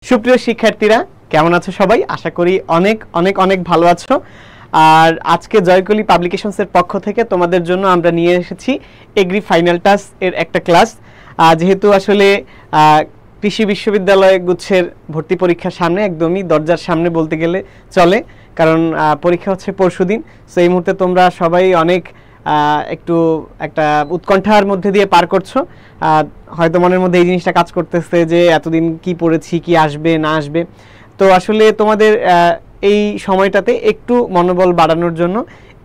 সুপ্রিয় শিক্ষার্থীরা কেমন আছো সবাই? আশা করি অনেক অনেক অনেক ভালো আছো। আর আজকে জয়কলি পাবলিকেশনসের পক্ষ থেকে তোমাদের জন্য আমরা নিয়ে এসেছি এগ্রি ফাইনাল টাস্ক এর একটা ক্লাস। যেহেতু আসলে কৃষি বিশ্ববিদ্যালয় গুচ্ছের ভর্তি পরীক্ষার সামনে, একদমই দরজার সামনে বলতে গেলে চলে, কারণ পরীক্ষা হচ্ছে পরশুদিন। সো এই মুহূর্তে তোমরা সবাই অনেক একটু একটা উৎকণ্ঠার মধ্যে দিয়ে পার করছো। হয়তো মনের মধ্যে এই জিনিসটা কাজ করতেছে যে এতদিন কি পড়েছি, কি আসবে না আসবে। তো আসলে তোমাদের এই সময়টাতে একটু মনোবল বাড়ানোর জন্য,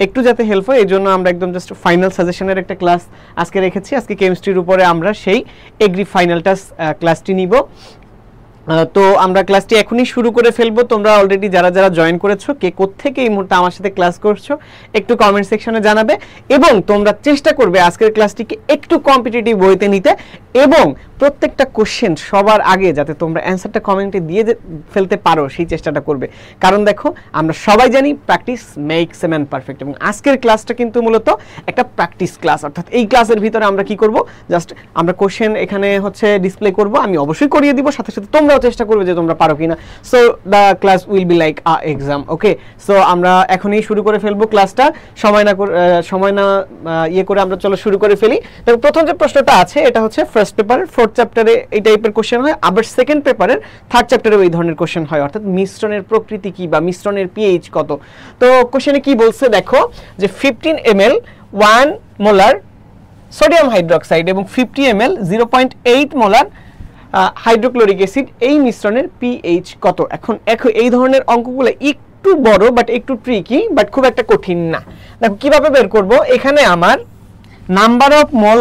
একটু যাতে হেল্প হয়, এই জন্য আমরা একদম জাস্ট ফাইনাল সাজেশনের একটা ক্লাস আজকে রেখেছি। আজকে কেমিস্ট্রির উপরে আমরা সেই এগ্রি ফাইনাল টাস্ক ক্লাসটি নিব। তো আমরা ক্লাসটি এখনই শুরু করে ফেলবো। তোমরা অলরেডি যারা যারা জয়েন করেছো, কে কোত্থেকে এই মুহূর্তে আমার সাথে ক্লাস করছো একটু কমেন্ট সেকশনে জানাবে, এবং তোমরা চেষ্টা করবে আজকের ক্লাসটিকে একটু কম্পিটিটিভ ওয়েতে নিতে, এবং প্রত্যেকটা কোশ্চেন সবার আগে যাতে তোমরা অ্যান্সারটা কমেন্টে দিয়ে ফেলতে পারো সেই চেষ্টাটা করবে। কারণ দেখো, আমরা সবাই জানি practice makes a man perfect, এবং আজকের ক্লাসটা কিন্তু মূলত একটা প্র্যাকটিস ক্লাস। অর্থাৎ এই ক্লাসের ভিতরে আমরা কি করব, জাস্ট আমরা কোশ্চেন এখানে হচ্ছে ডিসপ্লে করব, আমি অবশ্যই করিয়ে দিব, সাথে সাথে তোমরাও চেষ্টা করবে যে তোমরা পারো কিনা। So the class will be like a exam. Okay, so আমরা এখনই শুরু করে ফেলবো ক্লাসটা, সময় না ইয়ে করে আমরা চলো শুরু করে ফেলি। দেখো, প্রথম যে প্রশ্নটা আছে এটা হচ্ছে ফার্স্ট পেপারের 4th চ্যাপ্টারে এই টাইপের কোশ্চেন হয়, আবার সেকেন্ড পেপারের 3rd চ্যাপ্টারেও এই ধরনের কোশ্চেন হয়, অর্থাৎ মিশ্রণের প্রকৃতি কি বা মিশ্রণের পিএইচ কত। তো কোশ্চেনে কি বলছে দেখো, যে 15 ml 1 মোলার সোডিয়াম হাইড্রোক্সাইড এবং 50 ml 0.8 মোলার হাইড্রোক্লোরিক অ্যাসিড, এই মিশ্রণের পিএইচ কত। এখন এই ধরনের অঙ্কগুলো একটু বড় বাট একটু ট্রিকি, বাট খুব একটা কঠিন না। দেখো কিভাবে বের করব, এখানে আমার number of mole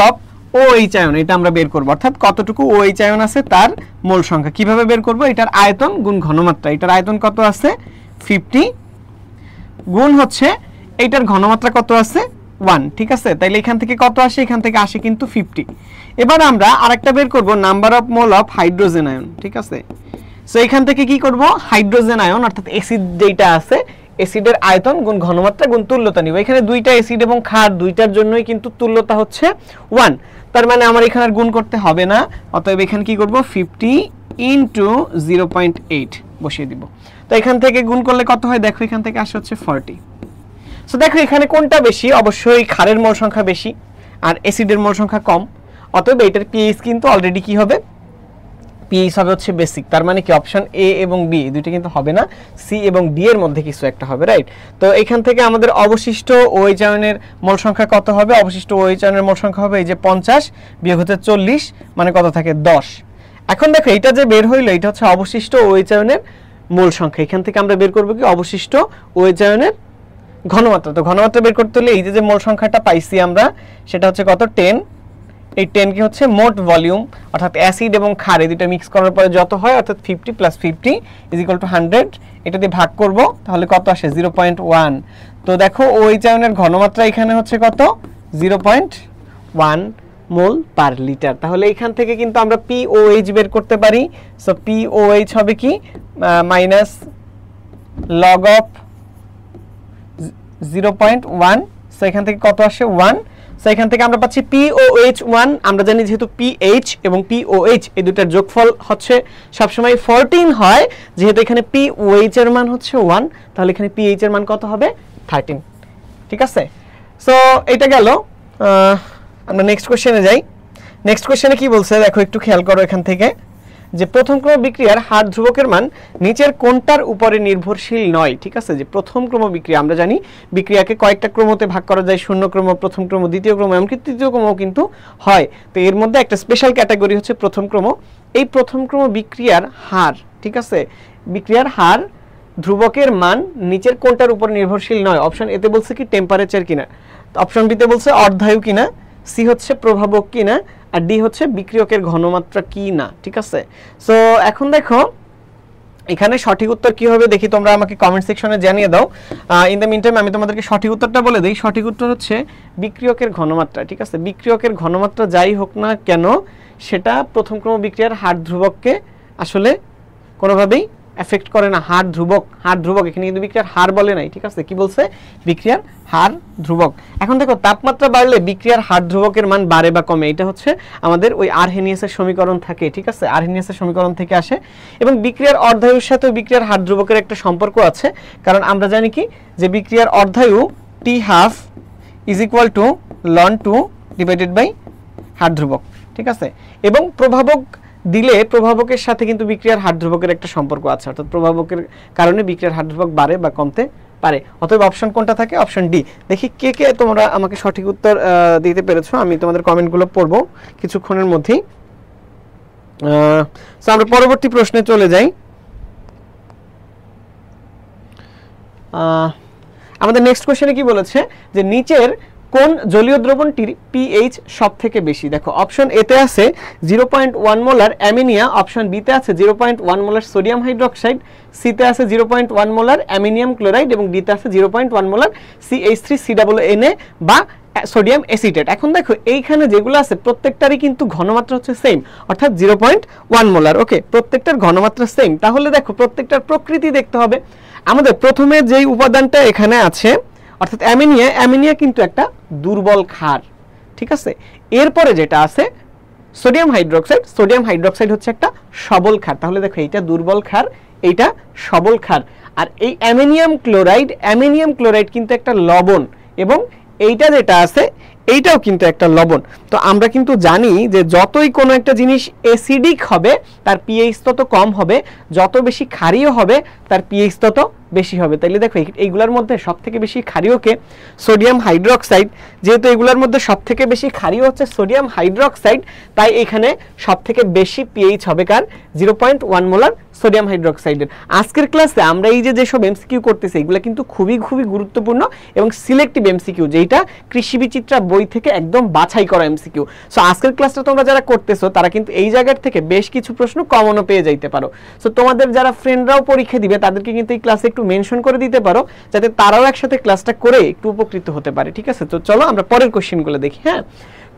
of OH ion, এটা আমরা বের করব, অর্থাৎ কতটুকু OH আয়ন আছে তার মোল সংখ্যা। কিভাবে বের করব, এটার আয়তন গুণ ঘনমাত্রা। এটার আয়তন কত আছে 50 গুণ হচ্ছে এইটার ঘনমাত্রা কত আছে 1, ঠিক আছে। তাইলে এখান থেকে কত আসে, এখান থেকে আসে কিন্তু 50। এবার আমরা আরেকটা বের করব, number of mole of hydrogen ion, ঠিক আছে। সো এখান থেকে কি করব, হাইড্রোজেন আয়ন অর্থাৎ অ্যাসিড যেটা আছে, অ্যাসিডের আয়তন গুণ ঘনমাত্রা গুণ তুল্যতা নিব। এখানে দুইটা অ্যাসিড এবং ক্ষার, দুইটার জন্যই কিন্তু তুল্যতা হচ্ছে 1। তার মানে আমার এখানে আর গুণ করতে হবে না, অতএব এখানে কি করব, 50 ইনটু 0.8 বসিয়ে দিব। তো এখান থেকে গুণ করলে কত হয় দেখো, এখান থেকে আসে হচ্ছে 40। সো দেখো এখানে কোনটা বেশি, অবশ্যই ক্ষারের মোল সংখ্যা বেশি আর অ্যাসিডের মোল সংখ্যা কম, অতএব এটার পিএইচ কিন্তু অলরেডি কি হবে, পিএইচ হবে হচ্ছে বেসিক। তার মানে কি অপশন এ এবং বি দুইটা কিন্তু হবে না, সি এবং ডি এর মধ্যে কিছু একটা হবে, রাইট। তো এখান থেকে আমাদের অবশিষ্ট OH আয়নের মোল সংখ্যা কত হবে, অবশিষ্ট OH আয়নের মোল সংখ্যা হবে এই যে 50 বিয়োগ হচ্ছে 40, মানে কত থাকে 10। এখন দেখো এটা যে বের হইলো, এটা হচ্ছে অবশিষ্ট OH আয়নের মোল সংখ্যা। এখান থেকে আমরা বের করব কি, অবশিষ্ট OH আয়নের ঘনমাত্রা। তো ঘনমাত্রা বের করতে হলে এই যে মোল সংখ্যাটা পাইছি আমরা, সেটা হচ্ছে কত 10। এই 10 কি হচ্ছে মোট ভলিউম, অর্থাৎ অ্যাসিড এবং ক্ষার এই দুটো মিক্স করার পরে যত হয়, অর্থাৎ 50 + 50 = 100। এটা দিয়ে ভাগ করব, তাহলে কত আসে 0.1। তো দেখো OH আয়নের ঘনমাত্রা এখানে হচ্ছে কত 0.1 মোল পার লিটার। তাহলে এখান থেকে কিন্তু আমরা POH বের করতে পারি। সো POH হবে কি মাইনাস লগ অফ 0.1। সো এখান থেকে কত আসে 1। সো এখান থেকে আমরা পাচ্ছি POH 1। আমরা জানি যেহেতু PH এবং POH এই দুটার যোগফল হচ্ছে সবসময় 14 হয়, যেহেতু এখানে POH এর মান হচ্ছে 1, তাহলে এখানে PH এর মান কত হবে 13, ঠিক আছে। সো এটা গেল। আমরা নেক্সট কোশ্চেনে যাই। নেক্সট কোশ্চেনে কি বলছে দেখো, একটু খেয়াল করো এখান থেকে, যে প্রথম ক্রম বিক্রিয়ার হার ধ্রুবকের মান নিচের কোনটার উপরে নির্ভরশীল নয়, ঠিক আছে। যে প্রথম ক্রম বিক্রিয়া, আমরা জানি বিক্রিয়াকে কয়েকটা ক্রমতে ভাগ করা যায়, শূন্য ক্রম, প্রথম ক্রম, দ্বিতীয় ক্রম, এমনকি তৃতীয় ক্রমও কিন্তু হয়। তো এর মধ্যে একটা স্পেশাল ক্যাটাগরি হচ্ছে প্রথম ক্রম। এই প্রথম ক্রম বিক্রিয়ার হার, ঠিক আছে, বিক্রিয়ার হার ধ্রুবকের মান নিচের কোনটার উপর নির্ভরশীল নয়। অপশন এতে বলছে কি টেম্পারেচার কিনা, অপশন বিতে বলছে অর্ধায়ু কিনা, সি হচ্ছে প্রভাবক কিনা, আর ডি হচ্ছে বিক্রিয়কের ঘনমাত্রা কি না, ঠিক আছে। সো এখন দেখো এখানে সঠিক উত্তর কি হবে দেখি, তোমরা আমাকে কমেন্ট সেকশনে জানিয়ে দাও। ইন দ্য মিনটাইম আমি তোমাদেরকে সঠিক উত্তরটা বলে দিই। সঠিক উত্তর হচ্ছে বিক্রিয়কের ঘনমাত্রা, ঠিক আছে। বিক্রিয়কের ঘনমাত্রা যাই হোক না কেন, সেটা প্রথম ক্রম বিক্রিয়ার হার ধ্রুবককে আসলে কোনোভাবেই এফেক্ট করে না, হার ধ্রুবক, হার ধ্রুবক, এখানে কিন্তু বিক্রিয়ার হার বলে নাই, ঠিক আছে, কি বলছে, বিক্রিয়ার হার ধ্রুবক। এখন দেখো তাপমাত্রা বাড়লে বিক্রিয়ার হার ধ্রুবকের মান বাড়ে বা কমে, এটা হচ্ছে আমাদের ওই আরহেনিয়াসের সমীকরণ থাকে, ঠিক আছে, আরহেনিয়াসের সমীকরণ থেকে আসে। এবং বিক্রিয়ার অর্ধায়ুর সাথে বিক্রিয়ার হার ধ্রুবকের একটা সম্পর্ক আছে, কারণ আমরা জানি কি যে বিক্রিয়ার অর্ধায়ু T½ is equal to ln 2 divided by হার ধ্রুবক, ঠিক আছে। এবং প্রভাবক দিলে প্রভাবকের সাথে কিন্তু বিক্রিয়ার হার ধ্রুবকের একটা সম্পর্ক আছে, অর্থাৎ প্রভাবকের কারণে বিক্রিয়ার হার ধ্রুবক বাড়ে বা কমতে পারে। অতএব অপশন কোনটা থাকে, অপশন ডি। দেখি কে কে তোমরা আমাকে সঠিক উত্তর দিতে পেরেছো, আমি তোমাদের কমেন্টগুলো পড়বো কিছুক্ষণের মধ্যেই। সো আমরা পরবর্তী প্রশ্নে চলে যাই। আমাদের নেক্সট কোশ্চেনে কি বলেছে যে নিচের কোন জলীয় দ্রবণটির পিএইচ সবথেকে বেশি? দেখো অপশন এ তে আছে 0.1 মোলার অ্যামিনিয়া, অপশন বি তে আছে 0.1 মোলার সোডিয়াম হাইড্রোক্সাইড, সি তে আছে 0.1 মোলার অ্যামিনিয়াম ক্লোরাইড এবং ডি তে আছে 0.1 মোলার CH3COONA বা সোডিয়াম অ্যাসিটেট। এখন দেখো এইখানে যেগুলো আছে প্রত্যেকটারই কিন্তু ঘনমাত্রা হচ্ছে সেম, অর্থাৎ 0.1 মোলার। ওকে, প্রত্যেকটার ঘনমাত্রা সেম। তাহলে দেখো প্রত্যেকটার প্রকৃতি দেখতে হবে। আমাদের প্রথমে যেই উপাদানটা এখানে আছে অর্থাৎ অ্যামিনিয়া, অ্যামিনিয়া কিন্তু একটা দুর্বল ক্ষার, ঠিক আছে। এরপরে যেটা আছে সোডিয়াম হাইড্রোক্সাইড, সোডিয়াম হাইড্রোক্সাইড হচ্ছে একটা সবল ক্ষার। তাহলে দেখো এইটা দুর্বল ক্ষার, এইটা সবল ক্ষার। আর এই অ্যামিনিয়াম ক্লোরাইড, অ্যামিনিয়াম ক্লোরাইড কিন্তু একটা লবণ এবং এইটা যেটা আছে এইটাও কিন্তু একটা লবণ। তো আমরা কিন্তু জানি যে যতই কোনো একটা জিনিস অ্যাসিডিক হবে তার পিএইচ তত কম হবে, যত বেশি ক্ষারীয় হবে তার পিএইচ তত বেশি হবে। তাইলে দেখো এইগুলোর মধ্যে সবথেকে বেশি ক্ষারীয়কে সোডিয়াম হাইড্রোক্সাইড, যেহেতু এগুলোর মধ্যে সবথেকে বেশি ক্ষারীয় হচ্ছে সোডিয়াম হাইড্রোক্সাইড, তাই এখানে সবথেকে বেশি পিএইচ হবে কার, 0.1 মোলার সোডিয়াম হাইড্রোক্সাইডের। আজকের ক্লাসে আমরা এই যে যেসব এমসিকিউ করতেছি এগুলো কিন্তু খুবই খুবই গুরুত্বপূর্ণ এবং সিলেক্টিভ এমসিকিউ, যেটা কৃষি বিচিত্রা বই থেকে একদম বাছাই করা এমসিকিউ। সো আজকের ক্লাসটা তোমরা যারা করতেছো তারা কিন্তু এই জায়গার থেকে বেশ কিছু প্রশ্ন কমনও পেয়ে যাইতে পারো। সো তোমাদের যারা ফ্রেন্ডরাও পরীক্ষা দিবে তাদেরকে কিন্তু এই ক্লাসে একটু মেনশন করে দিতে পারো, যাতে তারাও একসাথে ক্লাসটা করে একটু উপকৃত হতে পারে, ঠিক আছে। তো চলো আমরা পরের কোশ্চেনগুলো দেখি। হ্যাঁ,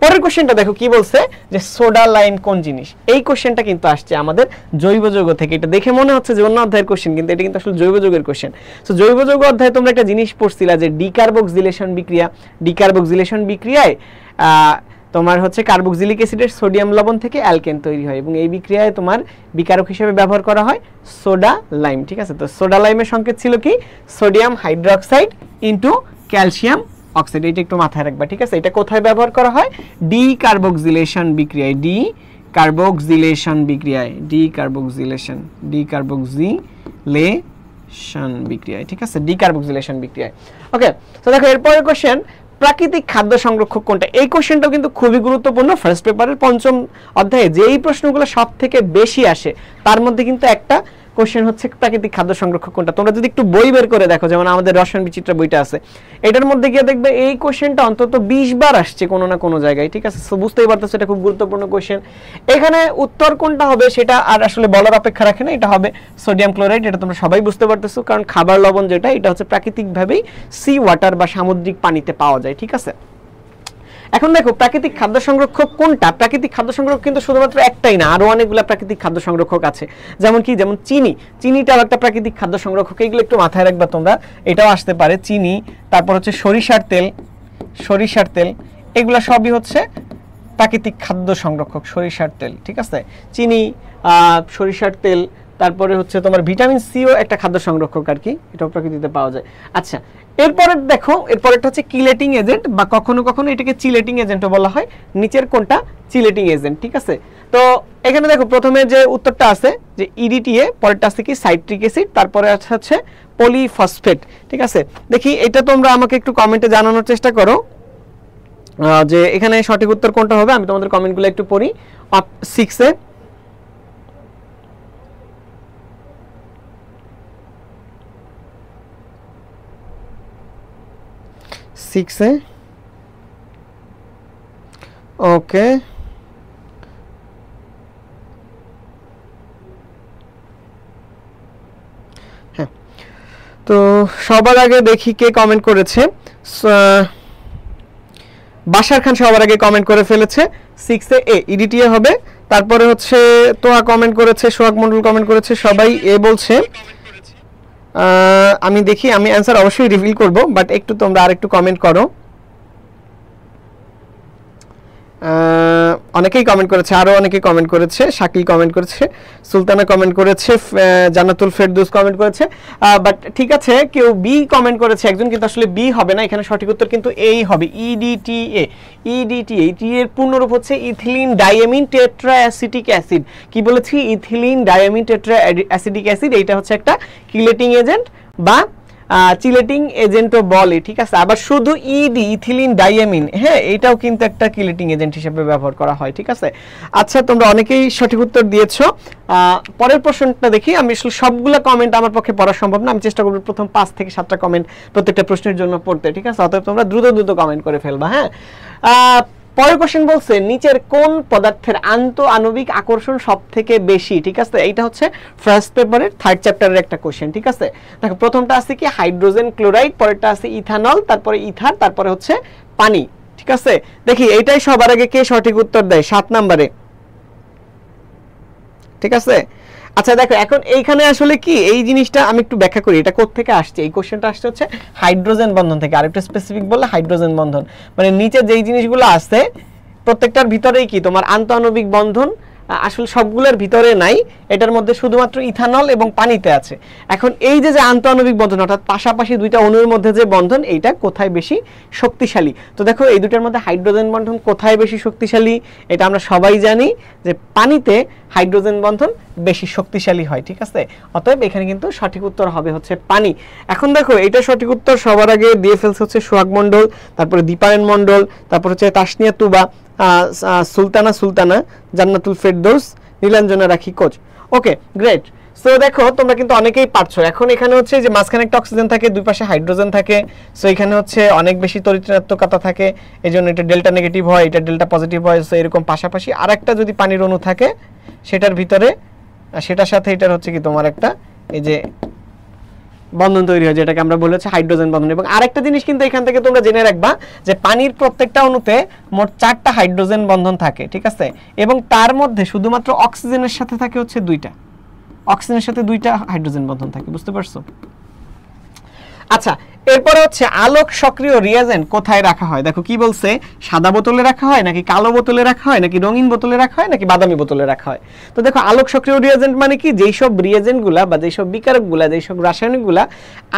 পরের কোশ্চেনটা দেখো কি বলছে যে সোডা লাইম কোন জিনিস। এই কোশ্চেনটা কিন্তু আসছে আমাদের জৈব যৌগ থেকে। এটা দেখে মনে হচ্ছে যে অন্য অধ্যায়ের কোশ্চেন, কিন্তু এটা কিন্তু আসলে জৈব যৌগের কোশ্চেন। সো জৈব যৌগ অধ্যায়ে তোমরা একটা জিনিস পড়ছিলা যে ডিকার্বক্সিলেশন বিক্রিয়া, ডিকার্বক্সিলেশন বিক্রিয়ায় তোমার হচ্ছে কার্বক্সিলিক অ্যাসিডের সোডিয়াম লবণ থেকে অ্যালকেন তৈরি হয় এবং এই বিক্রিয়ায় তোমার বিকারক হিসেবে ব্যবহার করা হয় সোডা লাইম, ঠিক আছে। তো সোডা লাইমের সংকেত ছিল কি, sodium hydroxide into calcium oxide. এটা একটু মাথায় রাখবা, ঠিক আছে। এটা কোথায় ব্যবহার করা হয়, ডিকার্বক্সিলেশন বিক্রিয়ায়, ডিকার্বক্সিলেশন বিক্রিয়ায়, ডিকার্বক্সিলেশন বিক্রিয়ায়, ঠিক আছে, ডিকার্বক্সিলেশন বিক্রিয়ায়। ওকে, তো দেখো এরপরের কোশ্চেন, প্রাকৃতিক খাদ্য সংরক্ষক কোনটা? এই কোশ্চেনটাও কিন্তু খুবই গুরুত্বপূর্ণ। ফার্স্ট পেপারের পঞ্চম অধ্যায়ে যেই প্রশ্নগুলো সব থেকে বেশি আসে তার মধ্যে কিন্তু একটা কোশ্চেন হচ্ছে প্রাকৃতিক খাদ্য সংরক্ষক কোনটা। তোমরা যদি একটু বই বের করে দেখো, যেমন আমাদের রসায়ন বিচিত্রা বইটা আছে, এটার মধ্যে গিয়ে দেখবে এই কোশ্চেনটা অন্তত 20 বার আসছে কোনো না কোনো জায়গায়, ঠিক আছে। সো বুঝতেই পারতেছো এটা খুব গুরুত্বপূর্ণ কোশ্চেন। এখানে উত্তর কোনটা হবে সেটা আর আসলে বলার অপেক্ষা রাখে না, এটা হবে সোডিয়াম ক্লোরাইড। এটা তোমরা সবাই বুঝতে পারতেছো, কারণ খাবার লবণ যেটা এটা হচ্ছে প্রাকৃতিকভাবেই সি ওয়াটার বা সামুদ্রিক পানিতে পাওয়া যায়, ঠিক আছে। এখন দেখো প্রাকৃতিক খাদ্য সংরক্ষক কোনটা। প্রাকৃতিক খাদ্য সংরক্ষক কিন্তু শুধুমাত্র একটাই না, আরো অনেকগুলো প্রাকৃতিক খাদ্য সংরক্ষক আছে। যেমন কি, যেমন চিনি, চিনিটাও একটা প্রাকৃতিক খাদ্য সংরক্ষক। এগুলো একটু মাথায় রাখবা তোমরা, এটাও আসতে পারে চিনি। তারপর হচ্ছে সরিষার তেল, সরিষার তেল, এগুলো সবই হচ্ছে প্রাকৃতিক খাদ্য সংরক্ষক। সরিষার তেল, ঠিক আছে, চিনি, সরিষার তেল, তারপরে হচ্ছে তোমার ভিটামিন সিও একটা খাদ্য সংরক্ষক আর কি, এটাও প্রকৃতিতে পাওয়া যায়। আচ্ছা, এরপরে দেখো, এরপরেটা হচ্ছে চিলেটিং এজেন্ট বা কখনো কখনো এটাকে চিলেটিং এজেন্টও বলা হয়। নিচের কোনটা চিলেটিং এজেন্ট, ঠিক আছে। তো এখানে দেখো প্রথমে যে উত্তরটা আছে যে ইডিটিএ, পরেরটা আছে কি সাইট্রিক অ্যাসিড, তারপরে হচ্ছে পলিফসফেট, ঠিক আছে। দেখি এটা তোমরা আমাকে একটু কমেন্টে জানানোর চেষ্টা করো যে এখানে সঠিক উত্তর কোনটা হবে। আমি তোমাদের কমেন্টগুলো একটু পড়ি। 6 ওকে, হ্যাঁ। তো সবার আগে দেখি কে কমেন্ট করেছে। বাশার খান সবার আগে কমেন্ট করে ফেলেছে 6 এ ইডিটিএ হবে তারপরে হচ্ছে তোহা কমেন্ট করেছে, সোহাগ মন্ডল কমেন্ট করেছে, সবাই এ বলছে। আমি দেখি, আমি অ্যান্সার অবশ্যই রিভিল করব, বাট একটু তোমরা আরেকটু কমেন্ট করো। অনেকেই কমেন্ট করেছে, আরো অনেকেই কমেন্ট করেছে, শাকিল কমেন্ট করেছে, সুলতানা কমেন্ট করেছে, জান্নাতুল ফেরদৌস কমেন্ট করেছে। বাট ঠিক আছে, কেউ বি কমেন্ট করেছে একজন, কিন্তু আসলে বি হবে না, এখানে সঠিক উত্তর কিন্তু এই হবে, ইডিটিএ। ইডিটিএ, টি এর পূর্ণরূপ হচ্ছে ethylene diamine tetra acetic acid. কি বলেছি? Ethylene diamine tetra acetic acid. এইটা হচ্ছে একটা কিলেটিং এজেন্ট বা চিলেটিং এজেন্টও বলে, ঠিক আছে। আবার শুধু ইডি, ইথিলিন ডাইয়ামিন, হ্যাঁ, এটাও কিন্তু একটা কিলেটিং এজেন্ট হিসেবে ব্যবহার করা হয়, ঠিক আছে। আচ্ছা, তোমরা অনেকেই সঠিক উত্তর দিয়েছো। পরের প্রশ্নটা দেখি। আমি আসলে সবগুলো কমেন্ট আমার পক্ষে পড়া সম্ভব না, আমি চেষ্টা করব প্রথম 5 থেকে 7টা কমেন্ট প্রত্যেকটা প্রশ্নের জন্য পড়তে, ঠিক আছে। অতএব তোমরা দ্রুত দ্রুত কমেন্ট করে ফেলবা, হ্যাঁ। পরের কোশ্চেন বলছে, নিচের কোন পদার্থের আন্ত আণবিক আকর্ষণ সব থেকে বেশি, ঠিক আছে। এইটা হচ্ছে ফার্স্ট পেপারের 3rd চ্যাপ্টারের একটা কোশ্চেন, ঠিক আছে। দেখো, প্রথমটা আছে কি হাইড্রোজেন ক্লোরাইড, পরেরটা আছে ইথানল, তারপরে ইথার, তারপরে হচ্ছে পানি, ঠিক আছে। দেখি এইটাই সবার আগে কে সঠিক উত্তর দেয় 7 নম্বরে, ঠিক আছে। আচ্ছা দেখো, এখন এইখানে আসলে কি এই জিনিসটা আমি একটু ব্যাখ্যা করি, এটা কোথা থেকে আসছে। এই কোশ্চেনটা আসছে হচ্ছে হাইড্রোজেন বন্ধন থেকে। আরেকটু স্পেসিফিক বললে হাইড্রোজেন বন্ধন, মানে নিচে যেই জিনিসগুলো আছে প্রত্যেকটার ভিতরেই কি তোমার আন্তঃআণবিক বন্ধন আসলে সবগুলোর ভিতরে নাই, এটার মধ্যে শুধুমাত্র ইথানল এবং পানিতে আছে। এখন এই যে আন্তঃআণবিক বন্ধন, অর্থাৎ পাশাপাশি দুইটা অণুর মধ্যে যে বন্ধন, এইটা কোথায় বেশি শক্তিশালী। তো দেখো, এই দুটার মধ্যে হাইড্রোজেন বন্ধন কোথায় বেশি শক্তিশালী, এটা আমরা সবাই জানি যে পানিতে হাইড্রোজেন বন্ধন বেশি শক্তিশালী হয়, ঠিক আছে। অতএব এখানে কিন্তু সঠিক উত্তর হবে হচ্ছে পানি। এখন দেখো, এটা সঠিক উত্তর সবার আগে দিয়ে ফেলছে হচ্ছে সোহাগ মন্ডল, তারপরে দীপায়ন মন্ডল, তারপর হচ্ছে তাসনিয়া তুবা, সুলতানা, জান্নাতুল ফেরদৌস, নীলাঞ্জনা রাখি কোচ। ওকে, গ্রেট। সো দেখো, তোমরা কিন্তু অনেকেই পারছো। এখন এখানে হচ্ছে যে মাঝখানে একটা অক্সিজেন থাকে, দুই পাশে হাইড্রোজেন থাকে। সো এখানে হচ্ছে অনেক বেশি তড়িৎ-ঋণাত্মকতা থাকে, এই জন্য এটা ডেল্টা নেগেটিভ হয়, এটা ডেল্টা পজিটিভ হয়। সো এরকম পাশাপাশি আরেকটা যদি পানির অণু থাকে সেটার ভিতরে, সেটার সাথে এটার হচ্ছে কি তোমার একটা এই যে বন্ধন তৈরি হয়, যেটাকে আমরা বলেছি হাইড্রোজেন বন্ধন। এবং আরেকটা জিনিস কিন্তু এখান থেকে তোমরা জেনে রাখবা যে পানির প্রত্যেকটা অণুতে মোট 4টা হাইড্রোজেন বন্ধন থাকে, ঠিক আছে। এবং তার মধ্যে শুধুমাত্র অক্সিজেনের সাথে থাকে হচ্ছে 2টা, অক্সিজেনের সাথে 2টা হাইড্রোজেন বন্ধন থাকে, বুঝতে পারছো? আচ্ছা, এরপরে হচ্ছে আলোক সক্রিয় রিয়েজেন্ট কোথায় রাখা হয়। দেখো কি বলছে, সাদা বোতলে রাখা হয় নাকি কালো বোতলে রাখা হয় নাকি রঙিন বোতলে রাখা হয় নাকি বাদামি বোতলে রাখা হয়। তো দেখো, আলোক সক্রিয় রিয়েজেন্ট মানে কি, যেই সব রিয়েজেন্টগুলা বা যেই সব বিকারকগুলা, যেই সব রাসায়নিকগুলা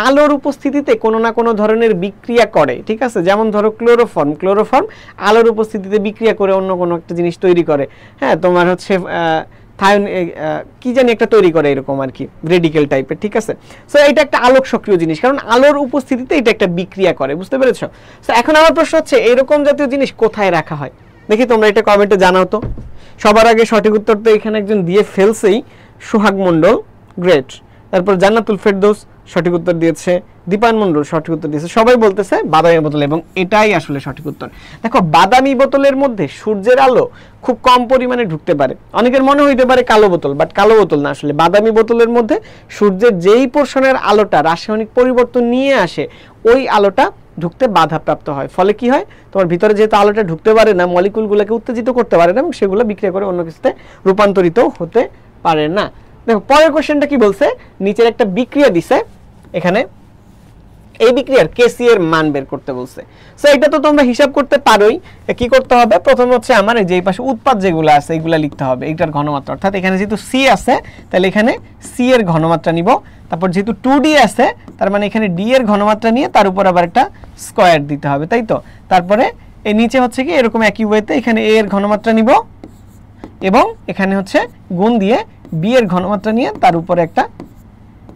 আলোর উপস্থিতিতে কোনো না কোনো ধরনের বিক্রিয়া করে, ঠিক আছে। যেমন ধরো ক্লোরোফর্ম আলোর উপস্থিতিতে বিক্রিয়া করে অন্য কোনো একটা জিনিস তৈরি করে, হ্যাঁ। তোমার হচ্ছে কি জানি একটা তৈরি করে এরকম আর কি, রেডিকেল টাইপের, ঠিক আছে। সো এটা একটা আলোক সক্রিয় জিনিস, কারণ আলোর উপস্থিতিতে এটা একটা বিক্রিয়া করে, বুঝতে পেরেছো? সো এখন আমার প্রশ্ন হচ্ছে, এরকম জাতীয় জিনিস কোথায় রাখা হয়। দেখি তোমরা এটা কমেন্টে জানাও তো। সবার আগে সঠিক উত্তর তো এখানে একজন দিয়ে ফেলছেই, সোহাগ মন্ডল, গ্রেট। তারপর জান্নাতুল ফেরদৌস সঠিক উত্তর দিয়েছে, দীপায়ন মন্ডল সঠিক উত্তর দিয়েছে। সবাই বলতেছে বাদামি বোতল, এবং এটাই আসলে সঠিক উত্তর। দেখো, বাদামি বোতলের মধ্যে সূর্যের আলো খুব কম পরিমাণে ঢুকতে পারে। অনেকের মনে হইতে পারে কালো বোতল, বাট কালো বোতল না, আসলে বাদামি বোতলের মধ্যে সূর্যের যেই পোর্শনের আলোটা রাসায়নিক পরিবর্তন নিয়ে আসে, ওই আলোটা ঢুকতে বাধাপ্রাপ্ত হয়। ফলে কি হয়, তোমার ভিতরে যেহেতু আলোটা ঢুকতে পারে না, মলিকুলগুলোকে উত্তেজিত করতে পারে না, এবং সেগুলো বিক্রিয়া করে অন্য কিছুতে রূপান্তরিত হতে পারে না। দেখো, পরের কোশ্চেনটা কি বলছে, নিচের একটা বিক্রিয়া দিছে, এখানে এই বিক্রিয়ার কেসি এর মান বের করতে বলছে। সো এটা তো তোমরা হিসাব করতে পারোই। কি করতে হবে, প্রথমে হচ্ছে আমার এই যে পাশে উৎপাদ যেগুলো আছে এইগুলা লিখতে হবে, এইটার ঘনমাত্রা, অর্থাৎ এখানে যেহেতু সি আছে তাহলে এখানে সি এর ঘনমাত্রা নিব। তারপর যেহেতু 2D আছে, তার মানে এখানে ডি এর ঘনমাত্রা নিয়ে তার উপর আবার একটা স্কয়ার দিতে হবে, তাই তো। তারপরে এই নিচে হচ্ছে কি এরকম একই ওয়েতে এখানে এ এর ঘনমাত্রা নিব, এবং এখানে হচ্ছে গুণ দিয়ে বি এর ঘনমাত্রা নিয়ে তার উপরে একটা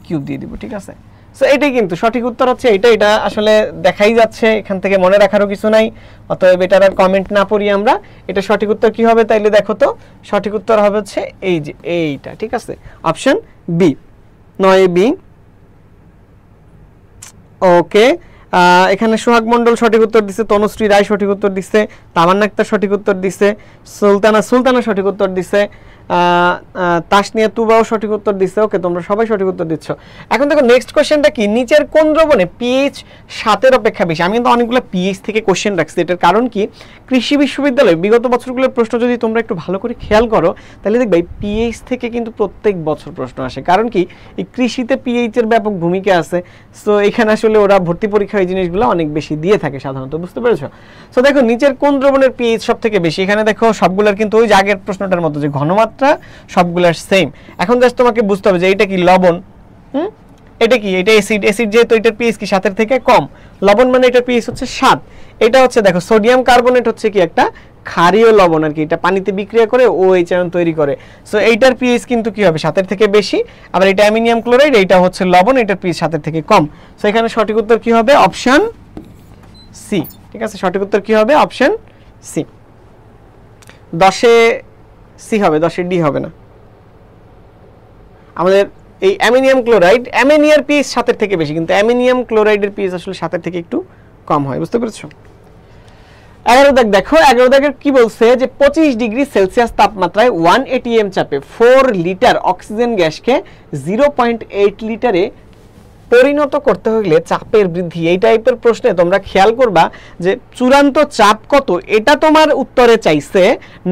কিউব দিয়ে দিব, ঠিক আছে। সো এটাই কিন্তু সঠিক উত্তর হচ্ছে এটা। এটা আসলে দেখাই যাচ্ছে, এখান থেকে মনে রাখারও কিছু নাই। অতএব এটার আর কমেন্ট না পড়ি আমরা। এটা সঠিক উত্তর কি হবে তাইলে দেখো তো, সঠিক উত্তর হবে হচ্ছে এই যে এইটা, ঠিক আছে, অপশন বি, 9 বি। ওকে, এখানে সোহাগ মণ্ডল সঠিক উত্তর দিছে, তনুশ্রী রায় সঠিক উত্তর দিছে, তামান্না আক্তার সঠিক উত্তর দিছে, সুলতানা সঠিক উত্তর দিছে, তাসনিয়া তুবাও সঠিক উত্তর দিচ্ছে। ওকে, তোমরা সবাই সঠিক উত্তর দিচ্ছ। এখন দেখো নেক্সট কোশ্চেনটা কি, নিচের কোন দ্রবণে পিএইচ 7 অপেক্ষা বেশি? আমি কিন্তু অনেকগুলো পিএইচ থেকে কোশ্চেন রাখছি। এটার কারণ কি, কৃষি বিশ্ববিদ্যালয়ে বিগত বছরগুলোর প্রশ্ন যদি তোমরা একটু ভালো করে খেয়াল করো তাহলে দেখবে পিএইচ থেকে কিন্তু প্রত্যেক বছর প্রশ্ন আসে। কারণ কি, এই কৃষিতে পিএইচ এর ব্যাপক ভূমিকা আছে। সো এখানে আসলে ওরা ভর্তি পরীক্ষা এই জিনিসগুলো অনেক বেশি দিয়ে থাকে সাধারণত, বুঝতে পেরেছো? সো দেখো নিচের কোন দ্রবণের পিএইচ সব থেকে বেশি? এখানে দেখো সবগুলোর কিন্তু ওই যে আগের প্রশ্নটার মতো যে ঘনমাত্রা সবগুলোর সেম। এখন জাস্ট তোমাকে বুঝতে হবে যে এটা কি লবণ, এটা কি, এটা অ্যাসিড। অ্যাসিড যেহেতু এটার পিএইচ কি 7 এর থেকে কম, লবণ মানে এটার পিএইচ হচ্ছে 7। এটা হচ্ছে দেখো সোডিয়াম কার্বনেট হচ্ছে কি একটা ক্ষারীয় লবণ আর কি, এটা পানিতে বিক্রিয়া করে OH আয়ন তৈরি করে। সো এইটার পিএইচ কিন্তু কি হবে 7 এর থেকে বেশি। আবার এটা অ্যামোনিয়াম ক্লোরাইড, এটা হচ্ছে লবণ, এটার পিএইচ 7 এর থেকে কম। সো এখানে সঠিক উত্তর কি হবে? Option C. ঠিক আছে, সঠিক উত্তর কি হবে? Option C. 10-এ সি হবে, 10-এ ডি হবে না। আমাদের এই অ্যামোনিয়াম ক্লোরাইড, অ্যামোনিয়ার পিএইচ 7 এর থেকে বেশি, কিন্তু অ্যামোনিয়াম ক্লোরাইডের পিএইচ আসলে 7 এর থেকে একটু কম হয়, বুঝতে পেরেছো? 11 দাগ দেখো, 11 দাগের কি বলছে যে 25 ডিগ্রি সেলসিয়াস তাপমাত্রায় 1 ATM চাপে 4 লিটার অক্সিজেন গ্যাসকে 0.8 লিটারে পরিণত করতে হলে চাপের বৃদ্ধি। এই টাইপের প্রশ্নে তোমরা খেয়াল করবা যে চূড়ান্ত চাপ কত এটা তোমার উত্তরে চাইছে,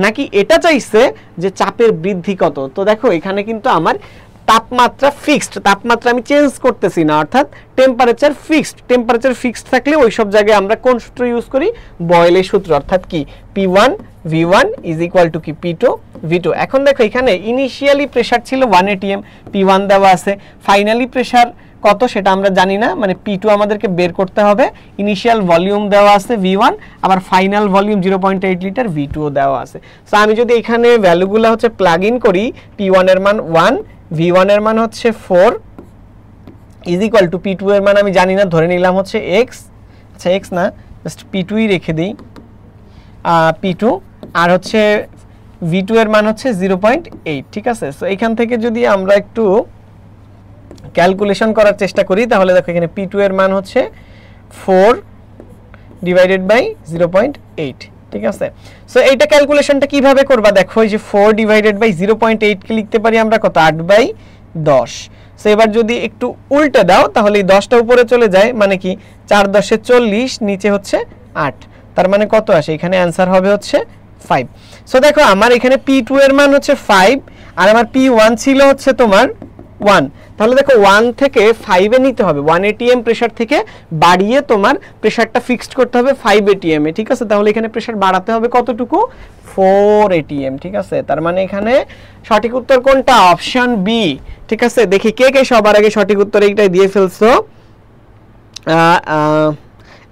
নাকি এটা চাইছে যে চাপের বৃদ্ধি কত। তো দেখো এখানে কিন্তু আমার তাপমাত্রা ফিক্সড, তাপমাত্রা আমি চেঞ্জ করতেছি না, অর্থাৎ টেম্পারেচার ফিক্সড। টেম্পারেচার ফিক্সড থাকলে ওই সব জায়গায় আমরা কোন সূত্র ইউজ করি? বয়েলের সূত্র, অর্থাৎ কি P1 V1 is equal two কি P2 V2। এখন দেখো এখানে ইনিশিয়ালি প্রেসার ছিল 1 ATM, P1 দেওয়া আছে, ফাইনালি প্রেসার কত সেটা আমরা জানি না, মানে P2 আমাদেরকে বের করতে হবে। ইনিশিয়াল ভলিউম দেওয়া আছে V1, আবার ফাইনাল ভলিউম 0.8 লিটার V2 ও দেওয়া আছে। সো আমি যদি এখানে ভ্যালুগুলো হচ্ছে প্লাগ ইন করি, P1 এর মান 1, V1 এর মান হচ্ছে 4 ইজ ইকুয়াল টু P2 এর মান আমি জানি না, ধরে নিলাম হচ্ছে x। আচ্ছা x না, জাস্ট P2ই রেখে দিই, P2, আর হচ্ছে V2 এর মান হচ্ছে 0.8। ঠিক আছে, সো এখান থেকে যদি আমরা একটু ক্যালকুলেশন করার চেষ্টা করি তাহলে দেখো এখানে P2 এর মান হচ্ছে 4 ডিভাইডেড বাই 0.8। ঠিক আছে, সো এইটা ক্যালকুলেশনটা কিভাবে করবা? দেখো এই যে 4 ডিভাইডেড বাই 0.8 কে লিখতে পারি আমরা কত? 8/10। সো এবার যদি একটু উল্টে দাও তাহলে এই 10টা উপরে চলে যায়, মানে কি 4 10 40, নিচে হচ্ছে 8, তার মানে কত আসে? এখানে অ্যানসার হবে হচ্ছে 5। সো দেখো আমার এখানে P2 এর মান হচ্ছে 5 আর আমার P1 ছিল হচ্ছে তোমার 1। তাহলে দেখো 1 থেকে 5 এ নিতে হবে, 1 ATM প্রেসার থেকে বাড়িয়ে তোমার প্রেসারটা ফিক্সড করতে হবে 5 ATM এ। ঠিক আছে, তাহলে এখানে প্রেসার বাড়াতে হবে কতটুকু? 4 ATM। ঠিক আছে, তার মানে এখানে সঠিক উত্তর কোনটা? Option B. ঠিক আছে, দেখি কে কে সবার আগে সঠিক উত্তর এইটাই দিয়ে ফেলছো।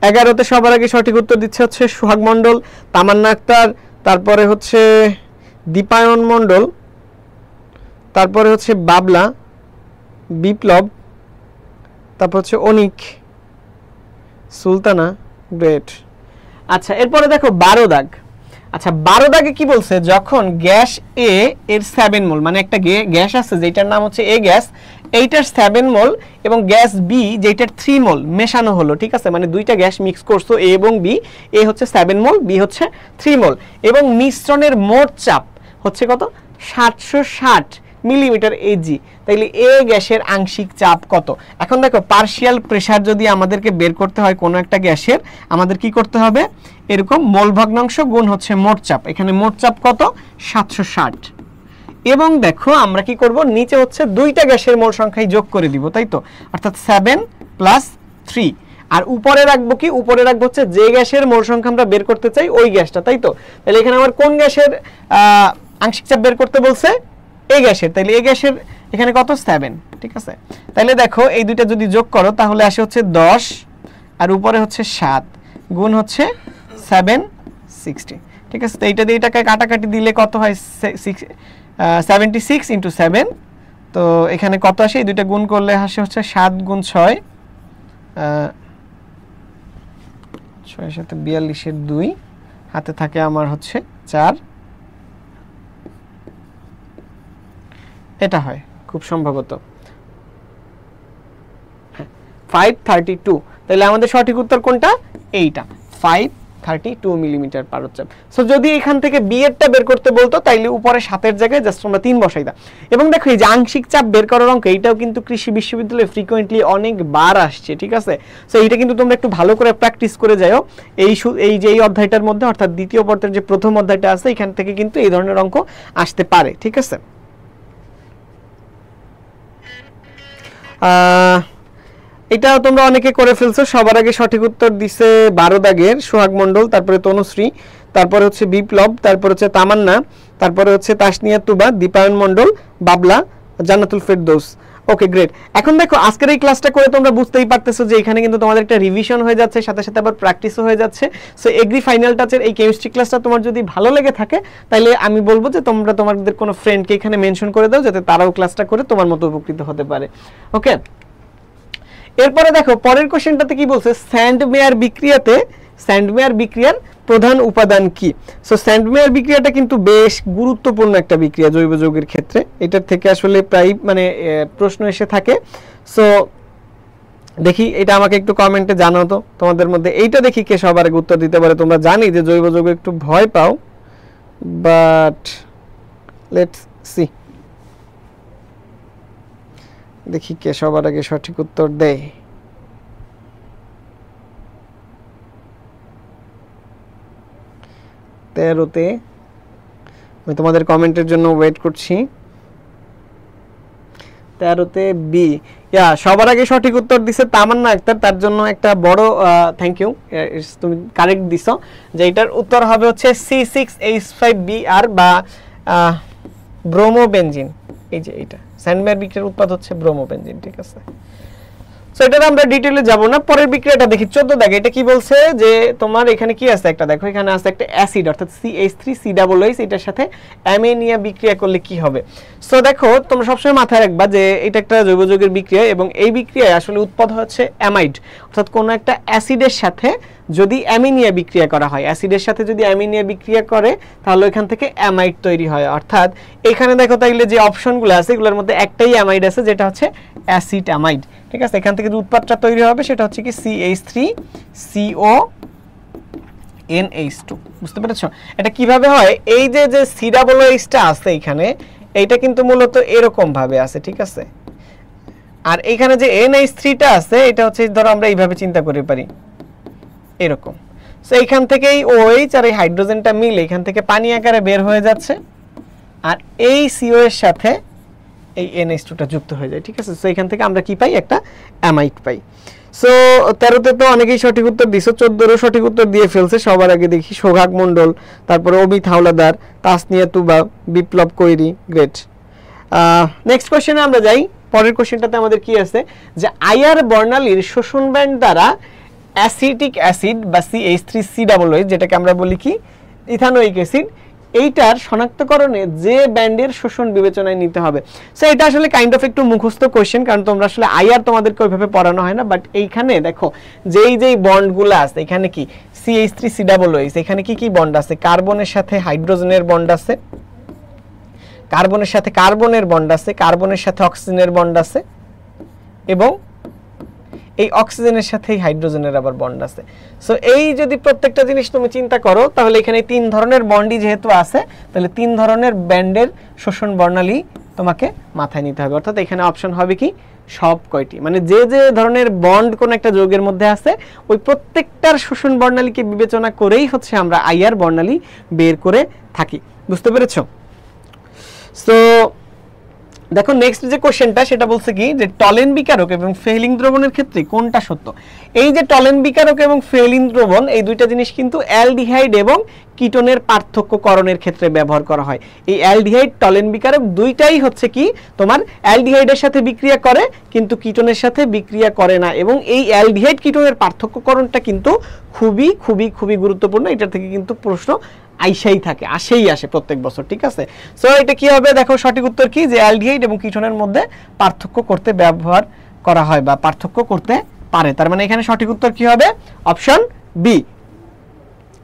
11তে সবার আগে সঠিক উত্তর দিচ্ছে হচ্ছে সোহাগ মণ্ডল, তামান্না আক্তার, তারপরে হচ্ছে দীপায়ন মণ্ডল, তারপরে হচ্ছে বাবলা, বিপ্লব, তারপর হচ্ছে অনিক, সুলতানা, গ্রেট। আচ্ছা এরপরে দেখো 12 দাগ। আচ্ছা 12 দাগে কি বলছে? যখন গ্যাস এ এর 7 মোল, মানে একটা গ্যাস আছে যেটার নাম হচ্ছে এ গ্যাস, এইটার 7 মোল এবং গ্যাস বি যেটার 3 মোল মেশানো হলো। ঠিক আছে, মানে দুইটা গ্যাস মিক্স করছো, এ এবং বি। এ হচ্ছে 7 মোল, বি হচ্ছে 3 মোল, এবং মিশ্রণের মোট চাপ হচ্ছে কত? 760 মিলিমিটার এজি। তাইলে এ গ্যাসের আংশিক চাপ কত? এখন দেখো পার্শিয়াল প্রেসার যদি আমাদেরকে বের করতে হয় কোনো একটা গ্যাসের, আমাদের কি করতে হবে? এরকম মোল ভগ্নাংশ গুণ হচ্ছে মোট চাপ। এখানে মোট চাপ কত? 760। এবং দেখো আমরা কি করব? নিচে হচ্ছে দুইটা গ্যাসের মোল সংখ্যাই যোগ করে দিব, তাই তো? অর্থাৎ 7 + 3। আর উপরে রাখবো কি? উপরে রাখবো হচ্ছে যে গ্যাসের মোল সংখ্যা আমরা বের করতে চাই ওই গ্যাসটা, তাই তো? তাহলে এখানে আমার কোন গ্যাসের আংশিক চাপ বের করতে বলছে? এ গ্যাসের। তাহলে এ গ্যাসের এখানে কত? 7। ঠিক আছে, তাহলে দেখো এই দুইটা যদি যোগ করো তাহলে আসে হচ্ছে 10, আর উপরে হচ্ছে 7, গুণ হচ্ছে 760। ঠিক আছে, তো এইটা দিয়ে এটাকে কাটাকাটি দিলে কত হয়? 76 × 7। তো এখানে কত আসে? এই দুইটা গুণ করলে আসে হচ্ছে 7 × 6, 6 সাথে 42 2, হাতে থাকে আমার হচ্ছে 4। এটা হয় খুব সম্ভবত 532। তাহলে আমাদের সঠিক উত্তর কোনটা? এইটা 532 মিলিমিটার পারদ চাপ। সো যদি এখান থেকে বি এরটা বের করতে বলতো তাইলে উপরে 7 এর জায়গায় জাস্ট আমরা 3 বসাইতাম। এবং দেখো এই যে আংশিক চাপ বের করার অঙ্ক, এইটাও কিন্তু কৃষি বিশ্ববিদ্যালয়ে ফ্রিকোয়েন্টলি অনেকবার আসছে, ঠিক আছে? সো এইটা কিন্তু তোমরা একটু ভালো করে প্র্যাকটিস করে যাও। এই যে এই অধ্যায়টার মধ্যে, অর্থাৎ দ্বিতীয় পর্বের যে প্রথম অধ্যায়টা আছে, এখান থেকে কিন্তু এই ধরনের অঙ্ক আসতে পারে, ঠিক আছে? এটাও তোমরা অনেকে করে ফেলছো। সবার আগে সঠিক উত্তর দিছে 12 দাগের সোহাগ মণ্ডল, তারপরে তনুশ্রী, তারপরে হচ্ছে বিপ্লব, তারপরে হচ্ছে তামান্না, তারপরে হচ্ছে তাসনিয়া তুবা, দীপায়ন মণ্ডল, বাবলা, জান্নাতুল ফেরদৌস। ওকে, গ্রেট। এখন দেখো আজকের এই ক্লাসটা করে তোমরা বুঝতেই পারতেছো যে এখানে কিন্তু তোমাদের একটা রিভিশন হয়ে যাচ্ছে, সাথে সাথে আবার প্র্যাকটিসও হয়ে যাচ্ছে। সো এগ্রি ফাইনাল টাচের এই কেমিস্ট্রি ক্লাসটা তোমার যদি ভালো লেগে থাকে তাহলে আমি বলবো যে তোমরা তোমাদের কোনো ফ্রেন্ডকে এখানে মেনশন করে দাও, যাতে তারাও ক্লাসটা করে তোমার মতো উপকৃত হতে পারে। ওকে, এরপরে দেখো পরের কোশ্চেনটাতে কি বলছে, স্যান্ডমেয়ার বিক্রিয়ার প্রধান উপাদান কি? সো স্যান্ডমেয়ার বিক্রিয়াটা কিন্তু বেশ গুরুত্বপূর্ণ একটা বিক্রিয়া জৈব যৌগের ক্ষেত্রে। এটার থেকে আসলে প্রায় মানে প্রশ্ন এসে থাকে। সো দেখি এটা আমাকে একটু কমেন্টে জানাও তো তোমাদের মধ্যে এইটা দেখি কে সবার আগে উত্তর দিতে পারে। তোমরা জানি যে জৈব যৌগ একটু ভয় পাও, বাট লেটস সি, দেখি কে সবার আগে সঠিক উত্তর দেয়। তেরোতে আমি তোমাদের কমেন্টের জন্য ওয়েট করছি। 13তে বি, সবার আগে সঠিক উত্তর দিছে তামান্না আক্তার, তার জন্য একটা বড় থ্যাংক ইউ। তুমি কারেক্ট দিছো যে এটার উত্তর হবে হচ্ছে C6H5Br বা ব্রোমোবেনজিন। এই যে এটা স্যান্ডমেয়ার বিক্রিয়ার উৎপাদ হচ্ছে ব্রোমোবেনজিন, ঠিক আছে? সো এটা আমরা ডিটেইলে যাব না। পরের বিক্রিয়াটা দেখি 14 দাগে। এটা কি বলছে যে তোমার এখানে কি আছে, একটা দেখো এখানে আছে একটা অ্যাসিড অর্থাৎ CH3COOH, এটার সাথে অ্যামোনিয়া বিক্রিয়া করলে কি হবে? সো দেখো তোমরা সবসময় মাথায় রাখবা যে এটা একটা জৈব যৌগের বিক্রিয়া এবং এই বিক্রিয়ায় আসলে উৎপন্ন হচ্ছে অ্যামাইড, অর্থাৎ কোনো একটা অ্যাসিডের সাথে যদি অ্যামোনিয়া বিক্রিয়া করা হয়, অ্যাসিডের সাথে যদি অ্যামোনিয়া বিক্রিয়া করে তাহলে এখান থেকে অ্যামাইড তৈরি হয়। অর্থাৎ এখানে দেখো তাইলে যে অপশনগুলো আছে এগুলোর মধ্যে একটাই অ্যামাইড আছে, যেটা হচ্ছে অ্যাসিড অ্যামাইড, ঠিক আছে? এখান থেকে যে উৎপাদটা তৈরি হবে সেটা হচ্ছে কি CH3CONH2। বুঝতে পেরেছো এটা কিভাবে হয়? এই যে COOHটা আছে এখানে, এইটা কিন্তু মূলত এরকম ভাবে আছে, ঠিক আছে? আর এখানে যে NH3টা আছে এটা হচ্ছে ধরো আমরা এইভাবে চিন্তা করতে পারি এরকম। সো এইখান থেকে এই OH আর এই হাইড্রোজেনটা মিলে এখান থেকে পানি আকারে বের হয়ে যাচ্ছে, আর এই CO এর সাথে এই NH2টা যুক্ত হয়ে যায়, ঠিক আছে? সো এখান থেকে আমরা কি পাই? একটা অ্যামাইড পাই। সো 13তে তো অনেকেই সঠিক উত্তর দিছো, 14এরও সঠিক উত্তর দিয়ে ফেলছে। সবার আগে দেখি সোহাগ মণ্ডল, তারপরে অমিত হাওলাদার, তাসনিয়া তুবা, বিপ্লব কৈরি, গ্রেট। নেক্সট কোশ্চেনে আমরা যাই। পরের কোশ্চেনটাতে আমাদের কি আছে যে আইআর বর্ণালীর শোষণ ব্যান্ড দ্বারা অ্যাসিটিক অ্যাসিড বা CH3COOH, যেটাকে আমরা বলি কি ইথানোয়িক অ্যাসিড, এইটার শনাক্তকরণে যে ব্যান্ডের শোষণ বিবেচনায় নিতে হবে। সো এটা আসলে কাইন্ড অফ একটু মুখস্থ কোশ্চেন, কারণ তোমরা আসলে আইআর তোমাদেরকে ওইভাবে পড়ানো হয় না। বাট এইখানে দেখো যেই বন্ডগুলো আছে, এখানে কি CH3COOH, এখানে কি বন্ড আছে? কার্বনের সাথে হাইড্রোজেনের বন্ড আছে, কার্বনের সাথে কার্বনের বন্ড আছে, কার্বনের সাথে অক্সিজেনের বন্ড আছে, এবং এই অক্সিজেনের সাথে হাইড্রোজেনের আবার বন্ড আছে। সো এই যদি প্রত্যেকটা জিনিস তুমি চিন্তা করো তাহলে এখানে 3 ধরনের বন্ডই যেহেতু আছে, তাহলে 3 ধরনের ব্যান্ডের শোষণ বর্ণালী তোমাকে মাথায় নিতে হবে। অর্থাৎ এখানে অপশন হবে কি সব কয়টি, মানে যে ধরনের বন্ড কোন একটা যৌগের মধ্যে আছে ওই প্রত্যেকটার শোষণ বর্ণালীকে বিবেচনা করেই হচ্ছে আমরা আইআর বর্ণালী বের করে থাকি। বুঝতে পেরেছো? সো দেখো নেক্সট যে কোশ্চেনটা সেটা বলছে কি যে টলেন বিকারক এবং ফেলিং দ্রবণের ক্ষেত্রে কোনটা সত্য? এই যে টলেন বিকারক এবং ফেলিং দ্রবণ, এই দুইটা জিনিস কিন্তু অ্যালডিহাইড এবং কিটোনের পার্থক্যকরণের ক্ষেত্রে ব্যবহার করা হয়। এই অ্যালডিহাইড টলেন বিকারক দুইটাই হচ্ছে কি তোমার অ্যালডিহাইডের সাথে বিক্রিয়া করে কিন্তু কিটোনের সাথে বিক্রিয়া করে না, এবং এই অ্যালডিহাইড কিটোনের পার্থক্যকরণটা কিন্তু খুবই খুবই খুবই গুরুত্বপূর্ণ। এটা থেকে কিন্তু প্রশ্ন আসেই আসে প্রত্যেক বছর, ঠিক আছে? সো এটা কি হবে? দেখো সঠিক উত্তর কি যে অ্যালডিহাইড এবং কিটোনের মধ্যে পার্থক্য করতে ব্যবহার করা হয় বা পার্থক্য করতে পারে। তার মানে এখানে সঠিক উত্তর কি হবে? Option B.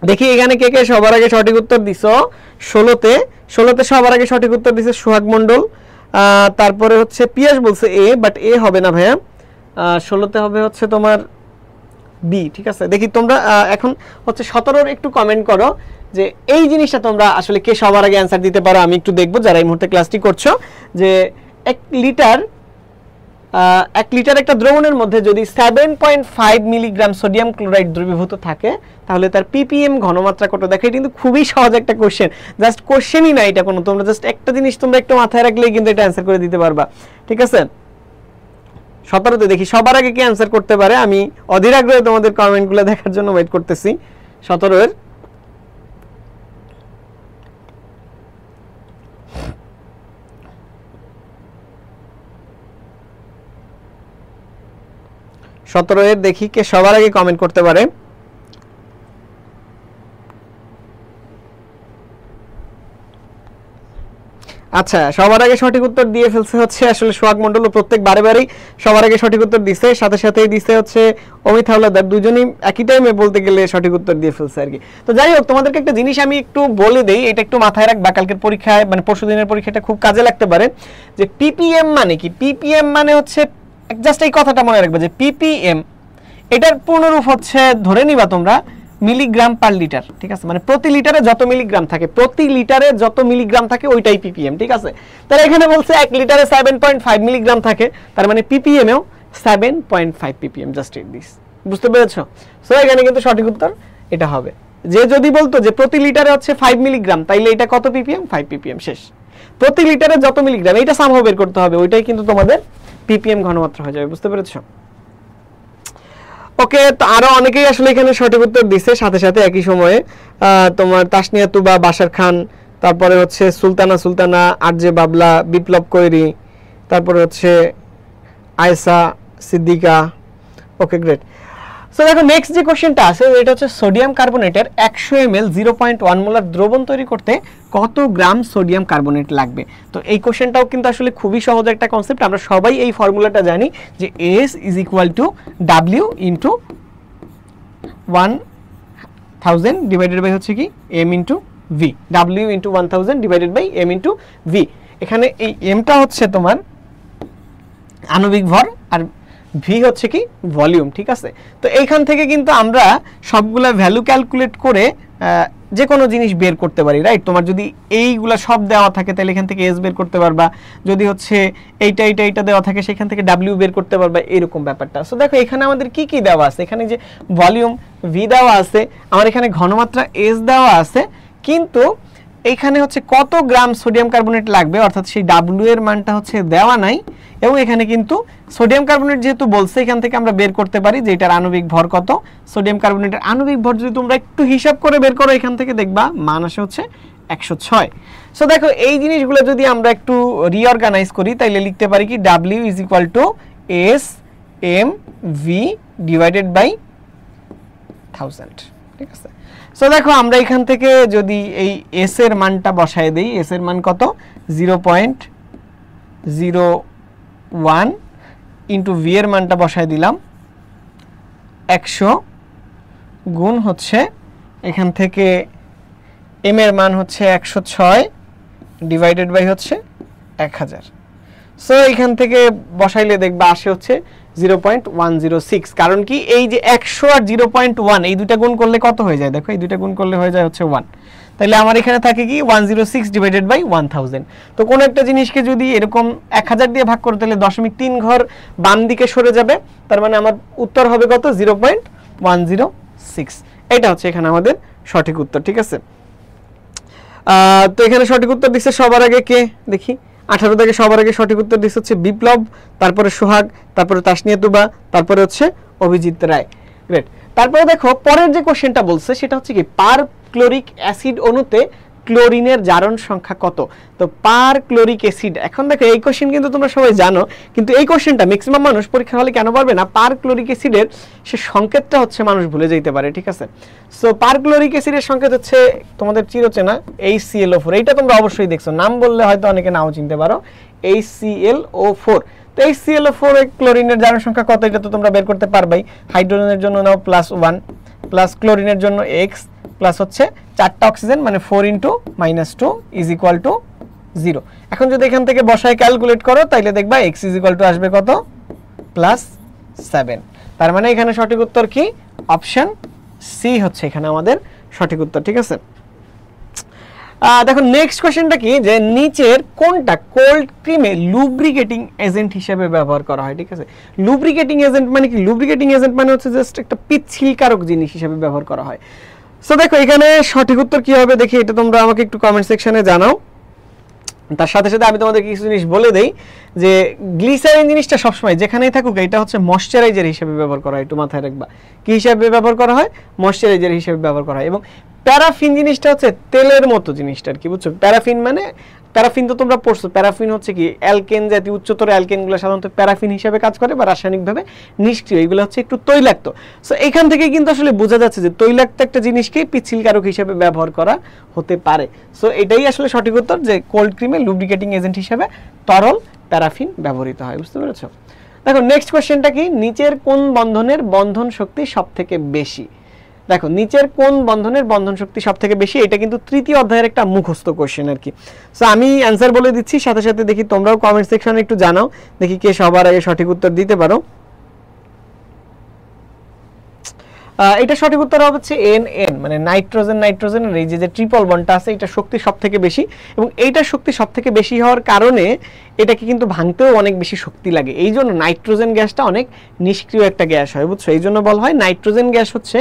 দেখি এখানে কে কে সবার আগে সঠিক উত্তর দিছো। 16তে সবার আগে সঠিক উত্তর দিছে সোহাগ মণ্ডল, তারপরে হচ্ছে পিয়াস বলছে এ, বাট এ হবে না ভাইয়া। 16তে হবে হচ্ছে তোমার বি। ঠিক আছে, দেখি তোমরা এখন হচ্ছে 17 একটু কমেন্ট করো যে এই জিনিসটা তোমরা আসলে কে সবার আগে অ্যান্সার দিতে পারো। আমি একটু দেখবো যারা এই মুহূর্তে ক্লাসটি করছো যে 1 লিটার একটা দ্রবণের মধ্যে যদি 7.5 মিলিগ্রাম সোডিয়াম ক্লোরাইড দ্রবীভূত থাকে তাহলে তার ppm ঘনমাত্রা কত। দেখো এটা কিন্তু খুবই সহজ একটা কোশ্চেন, জাস্ট কোশ্চেনই না এটা কোনো, তোমরা জাস্ট একটা জিনিস তোমরা একটু মাথায় রাখলেই কিন্তু এটা অ্যান্সার করে দিতে পারবা। ঠিক আছে, 17তে দেখি সবার আগে কি অ্যান্সার করতে পারে। আমি অধীর আগ্রহে তোমাদের কমেন্টগুলো দেখার জন্য ওয়েট করতেছি। 17 এর দেখি কে সবার আগে কমেন্ট করতে পারে। আচ্ছা, সবার আগে সঠিক উত্তর দিয়ে ফেলছে হচ্ছে আসলে সোহাগ মণ্ডল, প্রত্যেক বারেই সবার আগে সঠিক উত্তর দিছে, সাথে সাথেই দিছে হচ্ছে অমিত হাওলাদার, দুজনই একই টাইমে বলতে গেলে সঠিক উত্তর দিয়ে ফেলছে আর কি। তো যাই হোক, তোমাদেরকে একটা জিনিস আমি একটু বলে দেই, এটা একটু মাথায় রাখবা, কালকের পরীক্ষায় মানে পরশুদিনের পরীক্ষাটা খুব কাজে লাগতে পারে। যে ppm মানে কি? ppm মানে হচ্ছে জাস্ট এই কথাটা মনে রাখবে যে ppm এটার পূর্ণরূপ হচ্ছে ধরে নিবা তোমরা মিলিগ্রাম পার লিটার। ঠিক আছে, মানে প্রতি লিটারে যত মিলিগ্রাম থাকে, প্রতি লিটারে যত মিলিগ্রাম থাকে ওইটাই ppm। ঠিক আছে, তাহলে এখানে বলছে 1 লিটারে 7.5 মিলিগ্রাম থাকে, তার মানে ppm এও 7.5 ppm। জাস্ট ইট দিস, বুঝতে পেরেছো? সো এখানে কিন্তু সঠিক উত্তর এটা হবে। যে যদি বলতো যে প্রতি লিটারে হচ্ছে 5 মিলিগ্রাম, তাইলে এটা কত ppm? 5 ppm। শেষ। প্রতি লিটারে যত মিলিগ্রাম এটা সামহাও বের করতে হবে, ওইটাই কিন্তু তোমাদের ppm ঘনমাত্রা হয়ে যাবে। বুঝতে পেরেছো? ওকে, তো আরো অনেকেই আসলে এখানে সঠিক উত্তর দিছে সাথে সাথে একই সময়ে। তোমার তাসনিয়া তুবা, বাশার খান, তারপরে হচ্ছে সুলতানা, আরজে বাবলা, বিপ্লব কৈরি, তারপরে হচ্ছে আয়েশা সিদ্দিকা। ওকে, গ্রেট। সো দেখো নেক্সট যে কোশ্চেনটা আছে এটা হচ্ছে সোডিয়াম কার্বনেটের 100 ml 0.1 মোলার দ্রবণ তৈরি করতে কত গ্রাম সোডিয়াম কার্বনেট লাগবে। তো এই কোশ্চেনটাও কিন্তু আসলে খুবই সহজ একটা কনসেপ্ট, আমরা সবাই এই ফর্মুলাটা জানি যে S = W * 1000 ডিভাইডেড বাই হচ্ছে কি M * V। W * 1000 divided by M * V। এখানে এই এমটা হচ্ছে তোমার আণবিক ভর আর ভি হচ্ছে কি ভলিউম। ঠিক আছে, তো এইখান থেকে কিন্তু আমরা সবগুলা ভ্যালু ক্যালকুলেট করে যে কোনো জিনিস বের করতে পারি, রাইট? তোমার যদি এইগুলা সব দেওয়া থাকে তাহলে এখান থেকে এস বের করতে পারবা, যদি হচ্ছে এইটা দেওয়া থাকে সেখান থেকে ডাব্লিউ বের করতে পারবা, এরকম ব্যাপারটা। সো দেখো এখানে আমাদের কি কি দেওয়া আছে, এখানে যে ভলিউম ভি দেওয়া আছে, আমার এখানে ঘনমাত্রা এস দেওয়া আছে, কিন্তু এইখানে হচ্ছে কত গ্রাম সোডিয়াম কার্বনেট লাগবে অর্থাৎ সেই ডাব্লিউ এর মানটা হচ্ছে দেওয়া নাই। এবং এখানে কিন্তু সোডিয়াম কার্বনেট যেহেতু বলছে এখান থেকে আমরা বের করতে পারি যে এটার আণবিক ভর কত। সোডিয়াম কার্বনেটের আণবিক ভর যদি তোমরা একটু হিসাব করে বের করো এখান থেকে দেখবা মান আসে হচ্ছে 106। সো দেখো এই জিনিসগুলো যদি আমরা একটু রিঅর্গানাইজ করি তাইলে লিখতে পারি কি W = S M V divided by 1000। ঠিক আছে, সো দেখো আমরা এখান থেকে যদি এই S এর মানটা বসায় দেই, S এর মান কত 0.01 ইন্টু V এর মানটা বসায় দিলাম 100 গুণ হচ্ছে এখান থেকে M এর মান হচ্ছে 106 ডিভাইডেড বাই হচ্ছে 1000। সো এখান থেকে বসাইলে দেখবা আসে হচ্ছে 0.106। কারণ কি এই যে 100 আর 0.1 এই দুইটা গুণ করলে কত হয়ে যায়, দেখো এই দুইটা গুণ করলে হয়ে যায় হচ্ছে 1। তাহলে আমার এখানে থাকে কি 106 ডিভাইডেড বাই 1000। তো কোন একটা জিনিসকে যদি এরকম 1000 দিয়ে ভাগ করতে হলে 0.3 ঘর বাম দিকে সরে যাবে, তার মানে আমার উত্তর হবে কত 0.106। এটা হচ্ছে এখানে আমাদের সঠিক উত্তর। ঠিক আছে, তো এখানে সঠিক উত্তর দিচ্ছে সবার আগে কে দেখি 18 থেকে সবার আগে সঠিক উত্তর দিচ্ছে হচ্ছে বিপ্লব, তারপরে সোহাগ, তারপরে তাসনিয়া তুবা, তারপরে হচ্ছে অভিজিৎ রায়। গ্রেট। তারপরে দেখো পরের যে কোশ্চেনটা বলছে সেটা হচ্ছে কি পার ক্লোরিক অ্যাসিড অণুতে ক্লোরিনের জারণ সংখ্যা কত। তো পার ক্লোরিক অ্যাসিড, এখন দেখো এই কোশ্চেন কিন্তু তোমরা সবাই জানো, কিন্তু এই কোশ্চেনটা ম্যাক্সিমাম মানুষ পরীক্ষা হলে কেন পারবে না, পার ক্লোরিক অ্যাসিডের সে সংকেতটা হচ্ছে মানুষ ভুলে যেতে পারে। ঠিক আছে, সো পার ক্লোরিক অ্যাসিডের সংকেত হচ্ছে তোমাদের চিরচেনা HClO4। এইটা তোমরা অবশ্যই দেখছো, নাম বললে হয়তো অনেকে নাও চিনতে পারো, HClO4। তো HClO4 এর ক্লোরিনের জারণ সংখ্যা কত এটা তো তোমরা বের করতে পারবাই। হাইড্রোজেনের জন্য নাও +1 প্লাস ক্লোরিনের জন্য x প্লাস হচ্ছে 4টা অক্সিজেন মানে 4 × -2 = 0। এখন যদি এখান থেকে বসায় ক্যালকুলেট করো তাইলে দেখবা x আসবে কত +7। তার মানে এখানে সঠিক উত্তর কি? অপশন সি হচ্ছে এখানে আমাদের সঠিক উত্তর। ঠিক আছে, দেখো নেক্সট কোশ্চেনটা কি, যে নিচের কোনটা কোল্ড ক্রিমে লুব্রিকেটিং এজেন্ট হিসেবে ব্যবহার করা হয়? ঠিক আছে, লুব্রিকেটিং এজেন্ট মানে কি? লুব্রিকেটিং এজেন্ট মানে হচ্ছে জাস্ট একটা পিচ্ছিলকারক জিনিস হিসেবে ব্যবহার করা হয়। সো দেখো এখানে সঠিক উত্তর কি হবে দেখি, এটা তোমরা আমাকে একটু কমেন্ট সেকশনে জানাও। তার সাথে সাথে আমি তোমাদের কিছু জিনিস বলে দেই, যে গ্লিসারিন জিনিসটা সবসময় যেখানেই থাকুক এটা হচ্ছে ময়শ্চারাইজার হিসেবে ব্যবহার করা হয়, একটু মাথায় রাখবা। কি হিসাবে ব্যবহার করা হয়? ময়শ্চারাইজার হিসেবে ব্যবহার করা হয়। এবং প্যারাফিন জিনিসটা হচ্ছে তেলের মতো জিনিসটা আর কি, বুঝছো? প্যারাফিন মানে, প্যারাফিন তো তোমরা পড়ছো, প্যারাফিন হচ্ছে কি অ্যালকেন জাতীয় উচ্চতর অ্যালকেনগুলো সাধারণত প্যারাফিন হিসেবে কাজ করে বা রাসায়নিকভাবে নিষ্ক্রিয়, এগুলো হচ্ছে একটু তৈলাক্ত। সো এখান থেকে কিন্তু আসলে বোঝা যাচ্ছে যে তৈলাক্ত একটা জিনিসকে পিচ্ছিলকারক হিসেবে ব্যবহার করা হতে পারে। সো এটাই আসলে সঠিক উত্তর, যে কোল্ড ক্রিমে লুব্রিকেটিং এজেন্ট হিসেবে তরল প্যারাফিন ব্যবহৃত হয়। বুঝতে পেরেছো? দেখো নেক্সট কোশ্চেনটা কি, নিচের কোন বন্ধনের বন্ধন শক্তি সবথেকে বেশি? দেখো নিচের কোন বন্ধনের বন্ধন শক্তি সবথেকে বেশি, এটা কিন্তু তৃতীয় অধ্যায়ের একটা মুখস্থ কোশ্চেন আর কি। সো আমি অ্যান্সার বলে দিচ্ছি, সাথে সাথে দেখি তোমরাও কমেন্ট সেকশনে একটু জানাও, দেখি কে সবার আগে সঠিক উত্তর দিতে পারো। এটা সঠিক উত্তর হচ্ছে NN, মানে নাইট্রোজেনের এই যে ট্রিপল বন্ডটা আছে, এটা শক্তি সবথেকে বেশি, এবং এইটার শক্তি সবথেকে বেশি হওয়ার কারণে এটাকে কিন্তু ভাঙতেও অনেক বেশি শক্তি লাগে। এই জন্য নাইট্রোজেন গ্যাসটা অনেক নিষ্ক্রিয় একটা গ্যাস হয়, বুঝছো? এই জন্য বলা হয় নাইট্রোজেন গ্যাস হচ্ছে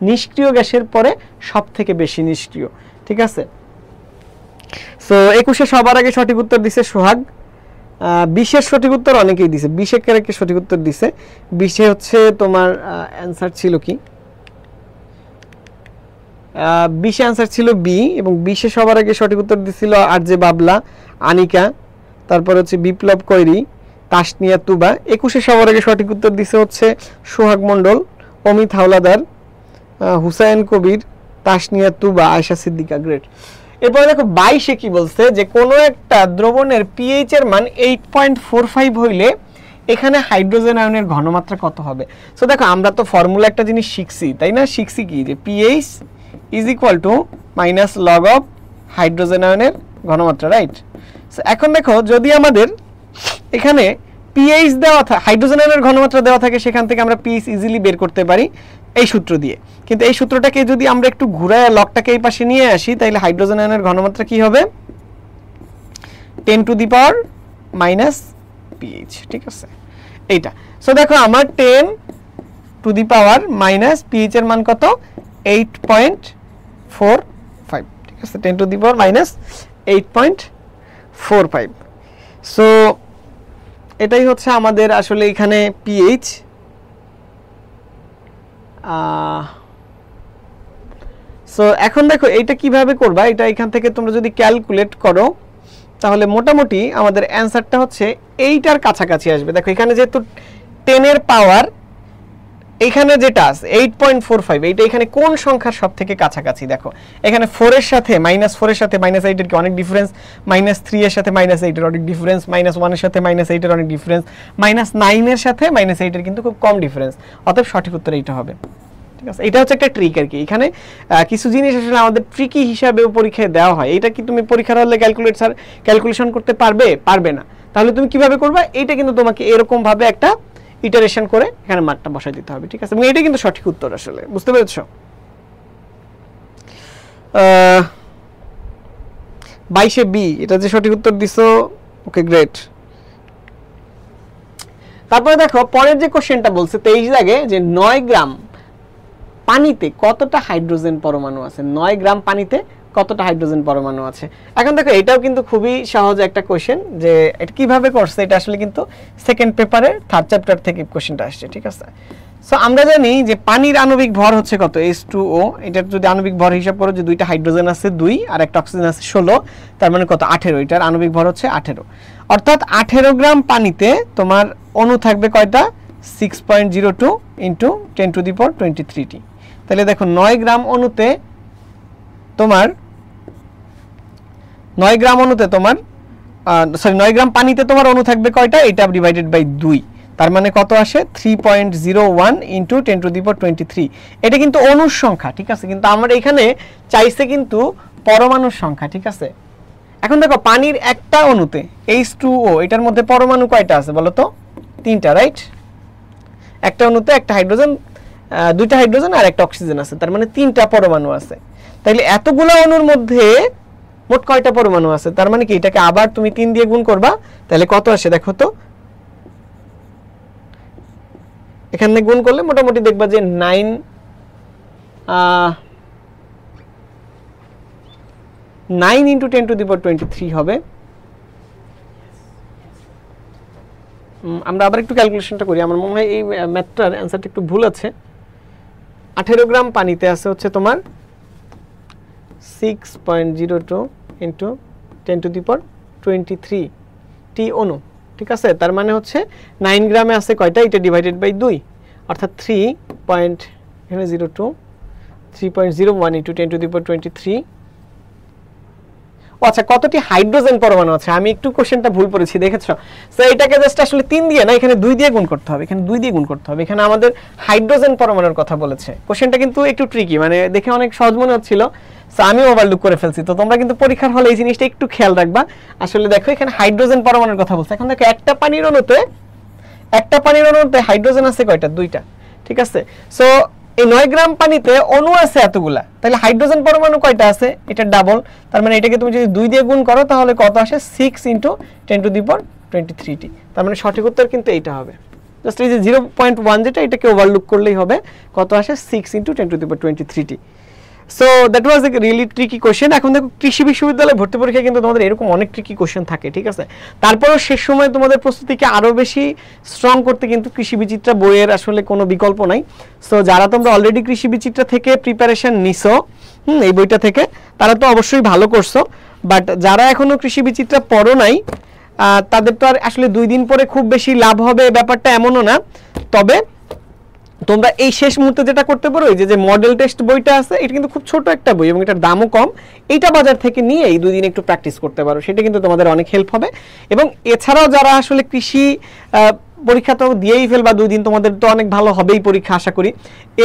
নিষ্ক্রিয় গ্যাসের পরে সবথেকে বেশি নিষ্ক্রিয়। ঠিক আছে, সো 21-এ সবার আগে সঠিক উত্তর দিছে সোহাগ। 20-এর সঠিক উত্তর অনেকেই দিছে, 20-এ কে সঠিক উত্তর দিছে? 20-এ হচ্ছে তোমার অ্যান্সার ছিল কি? 20-এ অ্যান্সার ছিল বি, এবং 20-এ সবার আগে সঠিক উত্তর দিছিল আরজে বাবলা, আনিকা, তারপর হচ্ছে বিপ্লব কৈরি, তাসনিয়া তুবা। 21-এ সবার আগে সঠিক উত্তর দিছে হচ্ছে সোহাগ মণ্ডল, অমিত হাওলাদার, হুসাইন কবির, তাসনিয়া তুবা, আয়েশা সিদ্দিকা। গ্রেট। এরপরে দেখো 22-এ কি বলছে, যে কোনো একটা দ্রবণের পিএইচ এর মান 8.45 হইলে এখানে হাইড্রোজেন আয়নের ঘনমাত্রা কত হবে? সো দেখো আমরা তো ফর্মুলা একটা জিনিস শিখছি, তাই না? শিখছি কি, যে pH is equal two minus log of hydrogen আয়নের ঘনমাত্রা, রাইট? সো এখন দেখো যদি আমাদের এখানে পিএইচ দেওয়া থাকে, হাইড্রোজেন আয়নের ঘনমাত্রা দেওয়া থাকে, সেখান থেকে আমরা পিএইচ ইজিলি বের করতে পারি এই সূত্র দিয়ে। কিন্তু এই সূত্রটাকে যদি আমরা একটু ঘুরায় লগটাকে এই পাশে নিয়ে আসি, তাহলে হাইড্রোজেন আয়নের ঘনমাত্রা কি হবে? 10 to the power minus pH. ঠিক আছে, এইটা। সো দেখো আমার 10 to the power minus pH এর মান কত? 8.45। ঠিক আছে, 10 to the power minus 8.45। So এটাই হচ্ছে আমাদের আসলে এখানে পিএইচ। সো এখন দেখো এইটা কিভাবে করবা, এটা এখান থেকে তোমরা যদি ক্যালকুলেট করো তাহলে মোটামুটি আমাদের অ্যান্সারটা হচ্ছে এইটার কাছাকাছি আসবে। দেখো এখানে যেহেতু 10 এর পাওয়ার এখানে যেটা আছে 8.45, এইটা এখানে কোন সংখ্যার সব থেকে কাছাকাছি? দেখো এখানে 4 এর সাথে -4 এর সাথে -8 এর কি অনেক ডিফারেন্স, -3 এর সাথে -8 এর অনেক ডিফারেন্স, -1 এর সাথে -8 এর অনেক ডিফারেন্স, -9 এর সাথে -8 এর কিন্তু খুব কম ডিফারেন্স। অতএব সঠিক উত্তর এইটা হবে। ঠিক আছে, এটা হচ্ছে একটা ট্রিক আর কি। এখানে কিছু জিনিস আসলে আমাদের ট্রিকি হিসাবেও পরীক্ষায় দেওয়া হয়। এটা কি তুমি পরীক্ষার হলে ক্যালকুলেশন করতে পারবে? পারবে না। তাহলে তুমি কিভাবে করবে? এইটা কিন্তু তোমাকে এরকম ভাবে একটা ইটারেশন করে এখানে মানটা বসাই দিতে হবে। ঠিক আছে, এবং এটা কিন্তু সঠিক উত্তর আসলে, বুঝতে পেরেছো? 22-এ বি, এটা যে সঠিক উত্তর দিছো, ওকে গ্রেট। তারপরে দেখো পরের যে কোশ্চেনটা বলছে 23 দাগে, যে 9 গ্রাম পানিতে কতটা হাইড্রোজেন পরমাণু আছে? 9 গ্রাম পানিতে কতটা হাইড্রোজেন পরমাণু আছে? এখন দেখো এটাও কিন্তু খুবই সহজ একটা কোশ্চেন, যে এটা কিভাবে করছে, এটা আসলে কিন্তু সেকেন্ড পেপারের 3rd চ্যাপ্টার থেকে কোশ্চেনটা আসছে। ঠিক আছে, সো আমরা জানি যে পানির আণবিক ভর হচ্ছে কত? H2O। এটার যদি আণবিক ভর হিসাব করো, যে দুইটা হাইড্রোজেন আছে 2 আর একটা অক্সিজেন আছে 16, তার মানে কত? 18। এটার আণবিক ভর হচ্ছে 18। অর্থাৎ 18 গ্রাম পানিতে তোমার অণু থাকবে কয়টা? 6.02 into 10 to the power 23t। তাহলে দেখো 9 গ্রাম অণুতে তোমার 9 গ্রাম পানিতে তোমার অণু থাকবে কয়টা? এটা ডিভাইডেড বাই 2, তার মানে কত আসে? 3.01 ইন্টু 10 টু দি পাওয়ার 23। এটা কিন্তু অণুর সংখ্যা। ঠিক আছে, কিন্তু আমরা এখানে চাইছে কিন্তু পরমাণুর সংখ্যা। ঠিক আছে, এখন দেখো পানির একটা অণুতে H2O, এটার মধ্যে পরমাণু কয়টা আছে বলো তো? 3টা, রাইট? একটা অণুতে একটা হাইড্রোজেন, দুইটা হাইড্রোজেন আর একটা অক্সিজেন আছে, তার মানে 3টা পরমাণু আছে। তাইলে এতগুলো অণুর মধ্যে মোট কয়টা পরমাণু আছে? তার মানে কি এটাকে আবার তুমি 3 দিয়ে গুণ করবা, তাহলে কত আসে দেখো তো। এখানে গুণ করলে মোটামুটি দেখবা যে 9 × 10⁻23 হবে। আমরা আবার একটু ক্যালকুলেশনটা করি, আমার মনে হয় এই ম্যাথটার অ্যান্সারটা একটু ভুল আছে। 18 গ্রাম পানিতে আছে হচ্ছে তোমার 6.02 × 10⁻23 টি অণু, ঠিক আছে। তার মানে হচ্ছে 9 গ্রামে আছে কয়টা, এটা ডিভাইডেড বাই 2, অর্থাৎ 3.02 3.01 × 10⁻23। আচ্ছা, কতটি হাইড্রোজেন পরমাণু আছে? আমি একটু কোশ্চেনটা ভুল পড়েছি, দেখেছো? সো এটাকে জাস্ট আসলে 3 দিয়ে না, এখানে 2 দিয়ে গুণ করতে হবে, এখানে 2 দিয়ে গুণ করতে হবে। এখানে আমাদের হাইড্রোজেন পরমাণুর কথা বলেছে। কোশ্চেনটা কিন্তু একটু ট্রিকি, মানে দেখে অনেক সহজ মনে হচ্ছিল, সো আমি ওভারলুক করে ফেলছি। তো তোমরা কিন্তু পরীক্ষার হলে এই জিনিসটা একটু খেয়াল রাখবা। আসলে দেখো এখানে হাইড্রোজেন পরমাণুর কথা বলছে। এখন দেখো একটা পানির অণুতে হাইড্রোজেন আছে কয়টা? 2টা, ঠিক আছে। সো এই 9 গ্রাম পানিতে অণু আছে এতগুলা, তাহলে হাইড্রোজেন পরমাণু কয়টা আছে? এটা ডাবল, তার মানে এটাকে তুমি যদি 2 দিয়ে গুণ করো তাহলে কত আসে? 6 × 10⁻23 টি। তার মানে সঠিক উত্তর কিন্তু এইটা হবে। জাস্ট এই যে 0.1 যেটা, এটাকে ওভারলুক করলেই হবে, কত আসে? 6 × 10⁻23 টি। So that was a really tricky question. এখন দেখো কৃষি বিশ্ববিদ্যালয়ে ভর্তি পরীক্ষায় কিন্তু তোমাদের এরকম অনেক ট্রিকি কোশ্চেন থাকে, ঠিক আছে। তারপরেও শেষ সময় তোমাদের প্রস্তুতিকে আরো বেশি স্ট্রং করতে কিন্তু কৃষি বিচিত্রা বইয়ের আসলে কোনো বিকল্প নাই। সো যারা তোমরা অলরেডি কৃষি বিচিত্রা থেকে প্রিপারেশন নিছো, এই বইটা থেকে, তারা তো অবশ্যই ভালো করছো। বাট যারা এখনো কৃষি বিচিত্রা পড়ো নাই, তাদের তো আর আসলে 2 দিন পরে খুব বেশি লাভ হবে ব্যাপারটা এমনও না। তবে তোমরা এই শেষ মুহূর্তে যেটা করতে পারো, এই যে মডেল টেস্ট বইটা আছে, এটা কিন্তু খুব ছোট একটা বই এবং এটার দামও কম। এইটা বাজার থেকে নিয়ে এই 2 দিন একটু প্র্যাকটিস করতে পারো, সেটা কিন্তু তোমাদের অনেক হেল্প হবে। এবং এছাড়াও যারা আসলে কৃষি পরীক্ষা তো দিয়েই ফেলবা 2 দিন, তোমাদের তো অনেক ভালো হবেই পরীক্ষা আশা করি।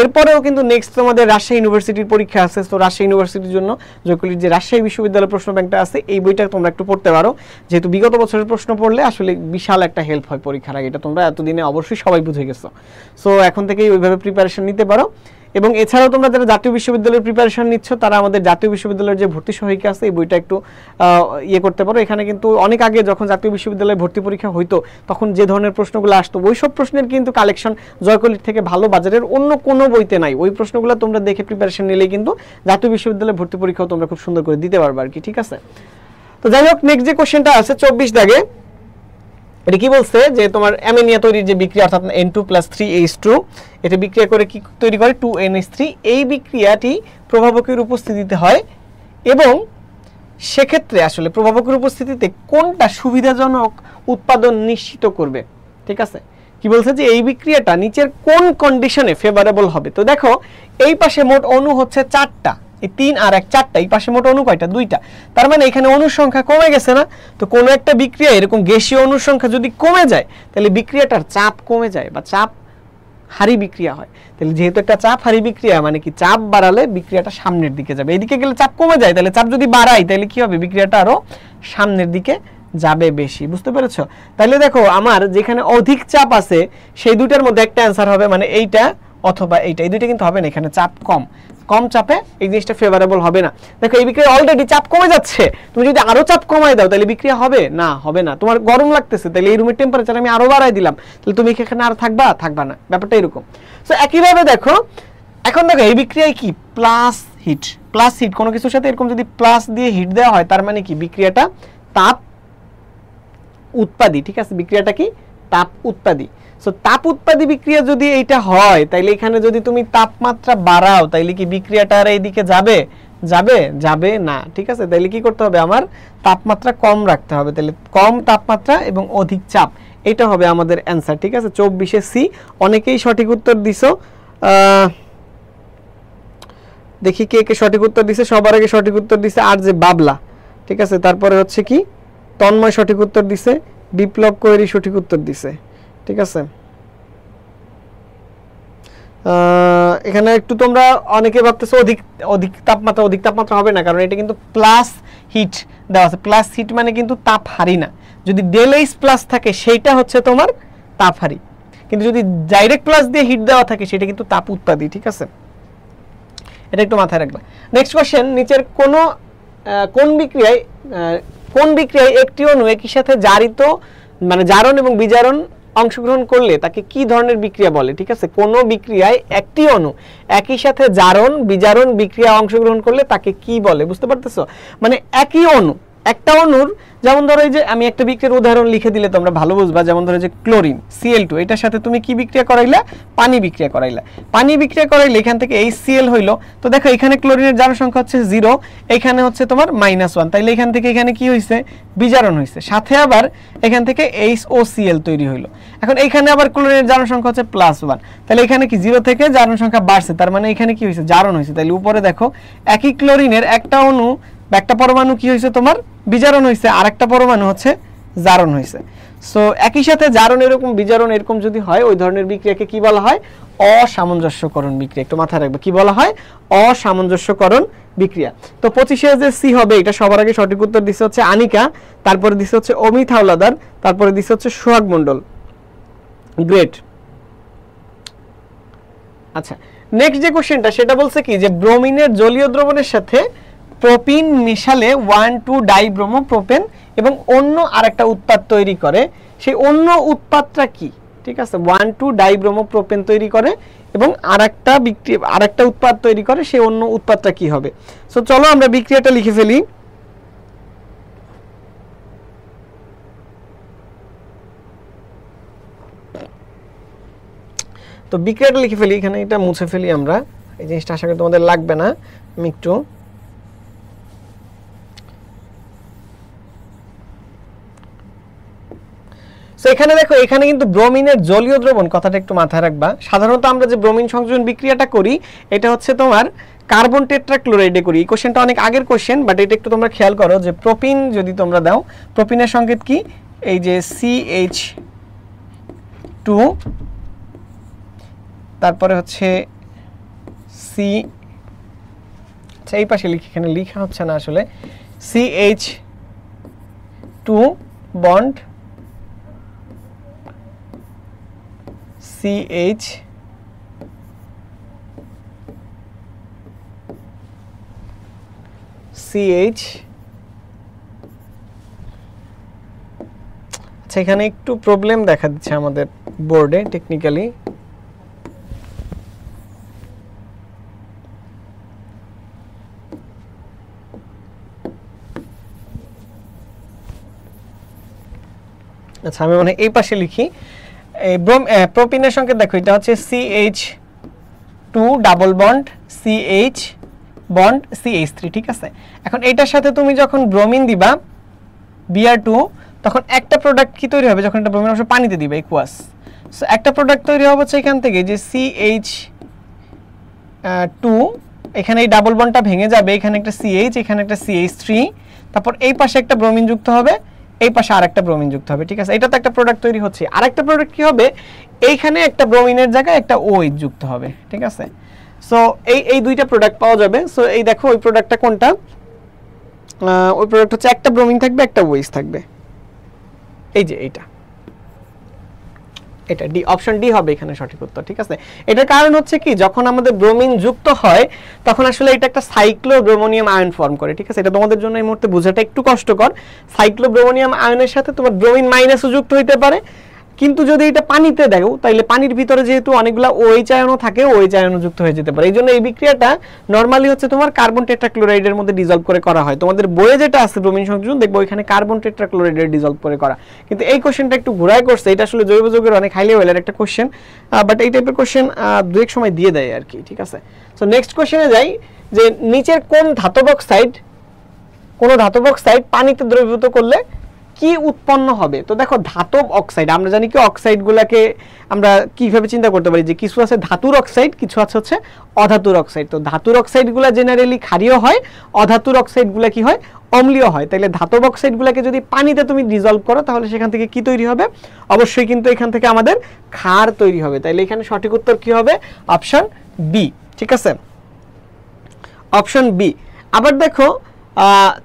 এরপরেও কিন্তু নেক্সট তোমাদের রাজশাহী ইউনিভার্সিটির পরীক্ষা আছে। তো রাজশাহী ইউনিভার্সিটির জন্য জয়কলির যে রাজশাহী বিশ্ববিদ্যালয় প্রশ্ন ব্যাংকটা আছে, এই বইটা তোমরা একটু পড়তে পারো, যেহেতু বিগত বছরের প্রশ্ন পড়লে আসলে বিশাল একটা হেল্প হয় পরীক্ষার আগে। এটা তোমরা এতদিনে অবশ্যই সবাই বুঝে গেছো। সো এখন থেকেই ওইভাবে প্রিপারেশন নিতে পারো। এবং এছাড়াও তোমরা যারা জাতীয় বিশ্ববিদ্যালয়ের প্রিপারেশন নিচ্ছ, তারা আমাদের জাতীয় বিশ্ববিদ্যালয়ের যে ভর্তি সহায়িকা আছে, এই বইটা একটু করতে পারো। এখানে কিন্তু অনেক আগে যখন জাতীয় বিশ্ববিদ্যালয়ে ভর্তি পরীক্ষা হইতো, তখন যে ধরনের প্রশ্নগুলো আসতো, ওই সব প্রশ্নের কিন্তু কালেকশন জয়কলির থেকে ভালো বাজারের অন্য কোনো বইতে নাই। ওই প্রশ্নগুলো তোমরা দেখে প্রিপারেশন নিলেই কিন্তু জাতীয় বিশ্ববিদ্যালয়ে ভর্তি পরীক্ষাও তোমরা খুব সুন্দর করে দিতে পারবে আর কি, ঠিক আছে। তো যাই হোক, নেক্সট যে কোশ্চেনটা আছে 24 দাগে, এটা কি বলছে যে তোমার অ্যামোনিয়া তৈরির যে বিক্রিয়া, অর্থাৎ N2+3H2, এটা বিক্রিয়া করে কি তৈরি করে? 2NH3। এই বিক্রিয়াটি প্রভাবকের উপস্থিতিতে হয় এবং সেক্ষেত্রে আসলে প্রভাবকের উপস্থিতিতে কোনটা সুবিধাজনক উৎপাদন নিশ্চিত করবে, ঠিক আছে। কি বলছে যে এই বিক্রিয়াটা নিচের কোন কন্ডিশনে ফেভারেবল হবে? তো দেখো এই পাশে মোট অণু হচ্ছে 4টা, এই 3 আর 1 4টা, এই পাশে মোট অণু কয়টা? 2টা। তার মানে এখানে অণুর সংখ্যা কমে গেছে না? তো কোনো একটা বিক্রিয়া এরকম গ্যাসীয় অণুর সংখ্যা যদি কমে যায়, তাহলে বিক্রিয়াটার চাপ কমে যায় বা চাপ হারি বিক্রিয়া হয়। তাহলে যেহেতু একটা চাপ হারি বিক্রিয়া, মানে কি চাপ বাড়ালে বিক্রিয়াটা সামনের দিকে যাবে, এইদিকে গেলে চাপ কমে যায়, তাহলে চাপ যদি বাড়াই তাহলে কি হবে? বিক্রিয়াটা আরো সামনের দিকে যাবে বেশি। বুঝতে পেরেছো? তাহলে দেখো আমার যেখানে অধিক চাপ আছে সেই দুটার মধ্যে একটা অ্যান্সার হবে, মানে এইটা অথবা এইটা, এই দুইটা কিন্তু হবে না। এখানে চাপ কম, কম চাপে এই জিনিসটা ফেভারেবল হবে না। দেখো এই বিক্রিয়া অলরেডি চাপ কমে যাচ্ছে, তুমি যদি আরো চাপ কমাই দাও তাহলে বিক্রিয়া হবে না? হবে না। তোমার গরম লাগতেছে, তাহলে এই রুমের টেম্পারেচার আমি আরো বাড়াই দিলাম, তাহলে তুমি এখানে আর থাকবা না। ব্যাপারটা এরকম। সো একইভাবে দেখো, এখন দেখো এই বিক্রিয়ায় কি প্লাস হিট, কোনো কিছুর সাথে এরকম যদি প্লাস দিয়ে হিট দেওয়া হয়, তার মানে কি বিক্রিয়াটা তাপ উৎপাদী, ঠিক আছে। বিক্রিয়াটা কি? তাপ উৎপাদী। সো তাপ উৎপাদী বিক্রিয়া যদি এইটা হয়, তাইলে এখানে যদি তুমি তাপমাত্রা বাড়াও, তাইলে কি বিক্রিয়াটা আর এইদিকে যাবে না, ঠিক আছে। তাইলে কি করতে হবে? আমার তাপমাত্রা কম রাখতে হবে। তাহলে কম তাপমাত্রা এবং অধিক চাপ, এটা হবে আমাদের অ্যান্সার, ঠিক আছে। 24 সি। অনেকেই সঠিক উত্তর দিছো, দেখি কে কে সঠিক উত্তর দিছে। সবার আগে সঠিক উত্তর দিছে আর যে বাবলা, ঠিক আছে। তারপরে হচ্ছে কি তন্ময় সঠিক উত্তর দিছে, বিপ্লব কোয়েরি সঠিক উত্তর দিছে, ঠিক আছে। এখানে একটু তোমরা অনেকে ভাবতেছো অধিক তাপমাত্রা হবে না, কারণ এটা কিন্তু প্লাস হিট দেওয়া আছে। প্লাস হিট মানে কিন্তু তাপ হারি না। যদি ডেল এইচ প্লাস থাকে সেইটা হচ্ছে তোমার তাপ হারি, কিন্তু যদি ডাইরেক্ট প্লাস দিয়ে হিট দেওয়া থাকে সেটা কিন্তু তাপ উৎপাদী, ঠিক আছে, এটা একটু মাথায় রাখবে। নেক্সট কোশ্চেন, নিচের কোন বিক্রিয়ায় একটি অণু একই সাথে জারিত মানে জারণ এবং বিজারণ অংশগ্রহণ করলে তাকে কি ধরনের বিক্রিয়া বলে? ঠিক আছে, কোন বিক্রিয়ায় একটি অণু একই সাথে জারণ বিজারণ বিক্রিয়া অংশগ্রহণ করলে তাকে কি বলে? বুঝতে পারতেছো? মানে একই অণু, একটা অণুর, যেমন ধরো এই যে আমি একটা বিক্রিয়ার উদাহরণ লিখে দিলে তোমরা ভালো বুঝবা। যেমন ধরো যে ক্লোরিন Cl2, এটার সাথে তুমি কি বিক্রিয়া করাইলা? পানি বিক্রিয়া করাইলা। পানি বিক্রিয়া করাইলে এখান থেকে HCl হইলো। তো দেখো এখানে ক্লোরিনের জারণ সংখ্যা হচ্ছে 0, এখানে হচ্ছে তোমার -1, তাইলে এখান থেকে এখানে কি হইছে? বিজারণ হইছে। সাথে আবার এখান থেকে HOCl তৈরি হইলো। এখন এখানে আবার ক্লোরিনের জারণ সংখ্যা হচ্ছে +1, তাহলে এখানে কি 0 থেকে জারণ সংখ্যা বাড়ছে, তার মানে এখানে কি হইছে? জারণ হইছে। তাইলে উপরে দেখো একই ক্লোরিনের একটা অণু বা একটা পরমাণু কি হইছে? তোমার বিজারণ হইছে, আর একটা পরমাণু হচ্ছে জারণ হইছে। সো একই সাথে জারণ এরকম বিজারণ এরকম যদি হয়, ওই ধরনের বিক্রিয়াকে কি বলা হয়? অসামঞ্জস্যকরণ বিক্রিয়া। একটু মাথায় রাখবে, কি বলা হয়? অসামঞ্জস্যকরণ বিক্রিয়া। তো 25 যে সি হবে, এটা সবার আগে সঠিক উত্তর দিছে হচ্ছে আনিকা, তারপরে দিছে হচ্ছে অমিত হাওলাদার, তারপরে দিছে হচ্ছে সোহাগ মণ্ডল। গ্রেট। আচ্ছা, নেক্সট যে কোশ্চেনটা সেটা বলছে কি যে ব্রোমিনের জলীয় দ্রবণের সাথে প্রোপিন মিশালে 1,2 ডাইব্রোমো প্রোপেন এবং অন্য আরেকটা উৎপাদ তৈরি করে, সেই অন্য উৎপাদটা কি? ঠিক আছে, 1,2 ডাইব্রোমো প্রোপেন তৈরি করে এবং আরেকটা উৎপাদ তৈরি করে, সেই অন্য উৎপাদটা কি হবে? সো চলো আমরা বিক্রিয়াটা লিখে ফেলি। তো বিক্রিয়াটা লিখে ফেলি, এখানে এটা মুছে ফেলি আমরা, এই জিনিসটা আশা করি তোমাদের লাগবে না। আমি একটু এখানে দেখো, এখানে কিন্তু ব্রোমিনের জলীয় দ্রবণ কথাটা একটু মাথায় রাখবা। সাধারণত আমরা যে ব্রোমিন সংযোজন বিক্রিয়াটা করি এটা হচ্ছে তোমার কার্বন টেট্রাক্লোরাইডে করি। এই কোশ্চেনটা অনেক আগের কোশ্চেন, বাট এটা একটু তোমরা খেয়াল করো যে প্রোপিন যদি তোমরা দাও, প্রোপিনের সংকেত কি? এই যে CH2, তারপরে হচ্ছে সি, আচ্ছা এই পাশে লিখি, এখানে লেখা হচ্ছে না আসলে, CH2 বন্ড CH আচ্ছা এখানে একটু প্রবলেম দেখা দিচ্ছে আমাদের বোর্ডে টেকনিক্যালি। আচ্ছা আমি মানে এই পাশে লিখি, প্রোপিনের সংকেত দেখো, এটা হচ্ছে CH2 double bond CH bond CH3, ঠিক আছে। এখন এটার সাথে তুমি যখন ব্রোমিন দিবা Br2, তখন একটা প্রোডাক্ট কি তৈরি হবে? যখন একটা ব্রোমিন অংশ পানিতে দিবে একুয়াস, সো একটা প্রোডাক্ট তৈরি হবে হচ্ছে এখান থেকে যে CH2, এখানে এই ডাবল বন্ডটা ভেঙে যাবে, এখানে একটা CH, এখানে একটা CH3, তারপর এই পাশে একটা ব্রোমিন যুক্ত হবে, এই পাশে আরেকটা ব্রোমিন যুক্ত হবে, ঠিক আছে। এটা তো একটা প্রোডাক্ট তৈরি হচ্ছে। আরেকটা প্রোডাক্ট কি হবে? এইখানে একটা ব্রোমিনের জায়গায় একটা OH যুক্ত হবে, ঠিক আছে। সো এই দুইটা প্রোডাক্ট পাওয়া যাবে। সো এই দেখো ওই প্রোডাক্টটা কোনটা? ওই প্রোডাক্ট হচ্ছে একটা ব্রোমিন থাকবে, একটা OH থাকবে, এই যে এটা ডি, অপশন ডি হবে এখানে সঠিক উত্তর, ঠিক আছে। এটার কারণ হচ্ছে কি, যখন আমাদের ব্রোমিন যুক্ত হয় তখন আসলে এটা একটা সাইক্লোব্রোমোনিয়াম আয়ন ফর্ম করে, ঠিক আছে। এটা তোমাদের জন্য এই মুহূর্তে বোঝাটা একটু কষ্টকর। সাইক্লোব্রোমোনিয়াম আয়নের সাথে তোমার ব্রোমিন মাইনাসও যুক্ত হইতে পারে, কিন্তু যদি এটা পানিতে দাও তাহলে পানির ভিতরে যেহেতু অনেকগুলো OH আয়নও থাকে, OH আয়নও যুক্ত হয়ে যেতে পারে। এই জন্য এই বিক্রিয়াটা নরমালি হচ্ছে তোমার কার্বন টেট্রাক্লোরাইডের মধ্যে ডিজলভ করে করা হয়। তোমাদের বইয়ে যেটা আছে ব্রোমিন সংযোজন, দেখবো এখানে কার্বন টেট্রাক্লোরাইডের ডিজলভ করে করা, কিন্তু এই কোশ্চেনটা একটু ঘুরায় করছে। এটা আসলে জৈব যৌগের অনেক হাই লেভেলের একটা কোশ্চেন, বাট এই টাইপের কোশ্চেন দু এক সময় দিয়ে দেয় আর কি, ঠিক আছে। সো নেক্সট কোশ্চেনে যাই, যে নিচের কোন ধাতব অক্সাইড পানিতে দ্রবীভূত করলে কি উৎপন্ন হবে? তো দেখো ধাতব অক্সাইড, আমরা জানি কি অক্সাইড গুলাকে আমরা কিভাবে চিন্তা করতে পারি, যে কিছু আছে ধাতুর অক্সাইড, কিছু আছে হচ্ছে অধাতুর অক্সাইড। তো ধাতুর অক্সাইড গুলা জেনারেলি ক্ষারীয় হয়, অধাতুর অক্সাইড গুলা কি হয়? অম্লীয় হয়। তাহলে ধাতব অক্সাইড গুলাকে যদি পানিতে তুমি ডিজলভ করো তাহলে সেখান থেকে কি তৈরি হবে? অবশ্যই কিন্তু এখান থেকে আমাদের ক্ষার তৈরি হবে। তাহলে এখানে সঠিক উত্তর কি হবে? অপশন বি, ঠিক আছে, অপশন বি। আবার দেখো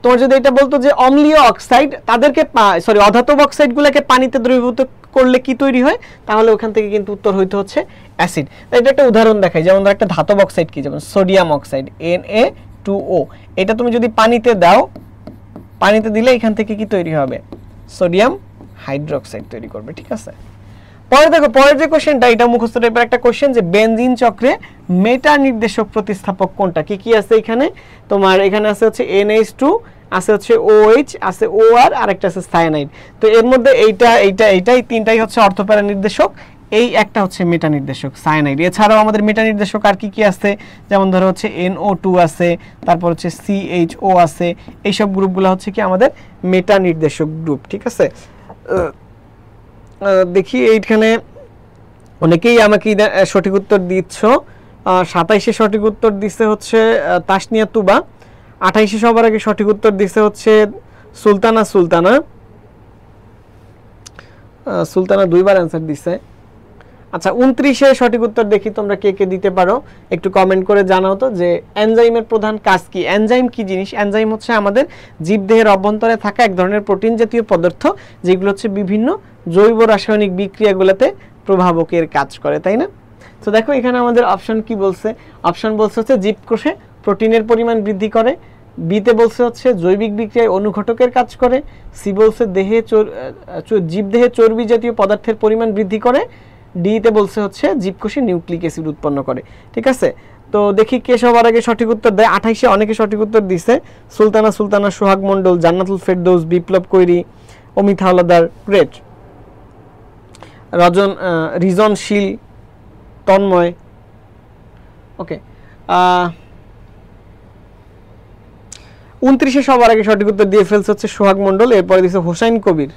তোমার যদি এটা বলতো যে অম্লীয় অক্সাইড তাদেরকে, সরি অধাতব অক্সাইড গুলাকে পানিতে দ্রবীভূত করলে কি তৈরি হয়, তাহলে ওখান থেকে কিন্তু উত্তর হইতে হচ্ছে অ্যাসিড। এটা একটা উদাহরণ দেখাই, যেমন ধর একটা ধাতব অক্সাইড কি, যেমন সোডিয়াম অক্সাইড Na2O, এটা তুমি যদি পানিতে দাও, পানিতে দিলে এখান থেকে কি তৈরি হবে, সোডিয়াম হাইড্রোক্সাইড তৈরি করবে। ঠিক আছে, পরে দেখো পরের যে কোশ্চেনটা, এটা মুখস্থ টাইপের একটা কোশ্চেন, যে বেনজিন চক্রে মেটা নির্দেশক প্রতিস্থাপক কোনটা। কি কি আছে এখানে, তোমার এখানে আছে হচ্ছে NH2, আছে হচ্ছে OH, আছে OR, আর একটা আছে সায়ানাইড। তো এর মধ্যে এইটাই তিনটাই হচ্ছে অর্থপ্যারা নির্দেশক, এই একটা হচ্ছে মেটা নির্দেশক সায়ানাইড। এছাড়াও আমাদের মেটা নির্দেশক আর কি কি আছে, যেমন ধরো হচ্ছে NO2 আছে, তারপর হচ্ছে CHO আছে, এইসব গ্রুপগুলো হচ্ছে কি আমাদের মেটা নির্দেশক গ্রুপ। ঠিক আছে, দেখি এইখানে অনেকেই আমাকে সঠিক উত্তর দিচ্ছ। 27-এ সঠিক উত্তর দিচ্ছে হচ্ছে তাসনিয়া তুবা, 28-এ সবার আগে সঠিক উত্তর দিচ্ছে হচ্ছে সুলতানা দুইবার অ্যান্সার দিছে। আচ্ছা, 29-এ সঠিক উত্তর দেখি তোমরা কে কে দিতে পারো, একটু কমেন্ট করে জানাও তো, যে এনজাইমের প্রধান কাজ কি। এনজাইম কি জিনিস, এনজাইম হচ্ছে আমাদের জীবদেহের অভ্যন্তরে থাকা এক ধরনের প্রোটিন জাতীয় পদার্থ, যেগুলো হচ্ছে বিভিন্ন জৈব রাসায়নিক বিক্রিয়াগুলোতে প্রভাবকের কাজ করে, তাই না। তো দেখো এখানে আমাদের অপশন কি বলছে, অপশন বলছে হচ্ছে জীবকোষে প্রোটিনের পরিমাণ বৃদ্ধি করে, বিতে বলছে হচ্ছে জৈবিক বিক্রিয়ায় অনুঘটকের কাজ করে, সি বলছে জীবদেহে চর্বি জাতীয় পদার্থের পরিমাণ বৃদ্ধি করে, ডিতে বলছে হচ্ছে জীবকোষে নিউক্লিক অ্যাসিড উৎপন্ন করে। ঠিক আছে, তো দেখি কে সবার আগে সঠিক উত্তর দেয়। 28-এ অনেকে সঠিক উত্তর দিছে, সুলতানা, সোহাগ মণ্ডল, জান্নাতুল ফেরদৌস, বিপ্লব কৈরি, অমিত হাওলাদার, গ্রেট, রিজনশীল, তন্ময়। ওকে, 29-এ সবার আগে সঠিক উত্তর দিয়ে ফেলছে হচ্ছে সোহাগ মণ্ডল, এরপরে দিচ্ছে হোসাইন কবির,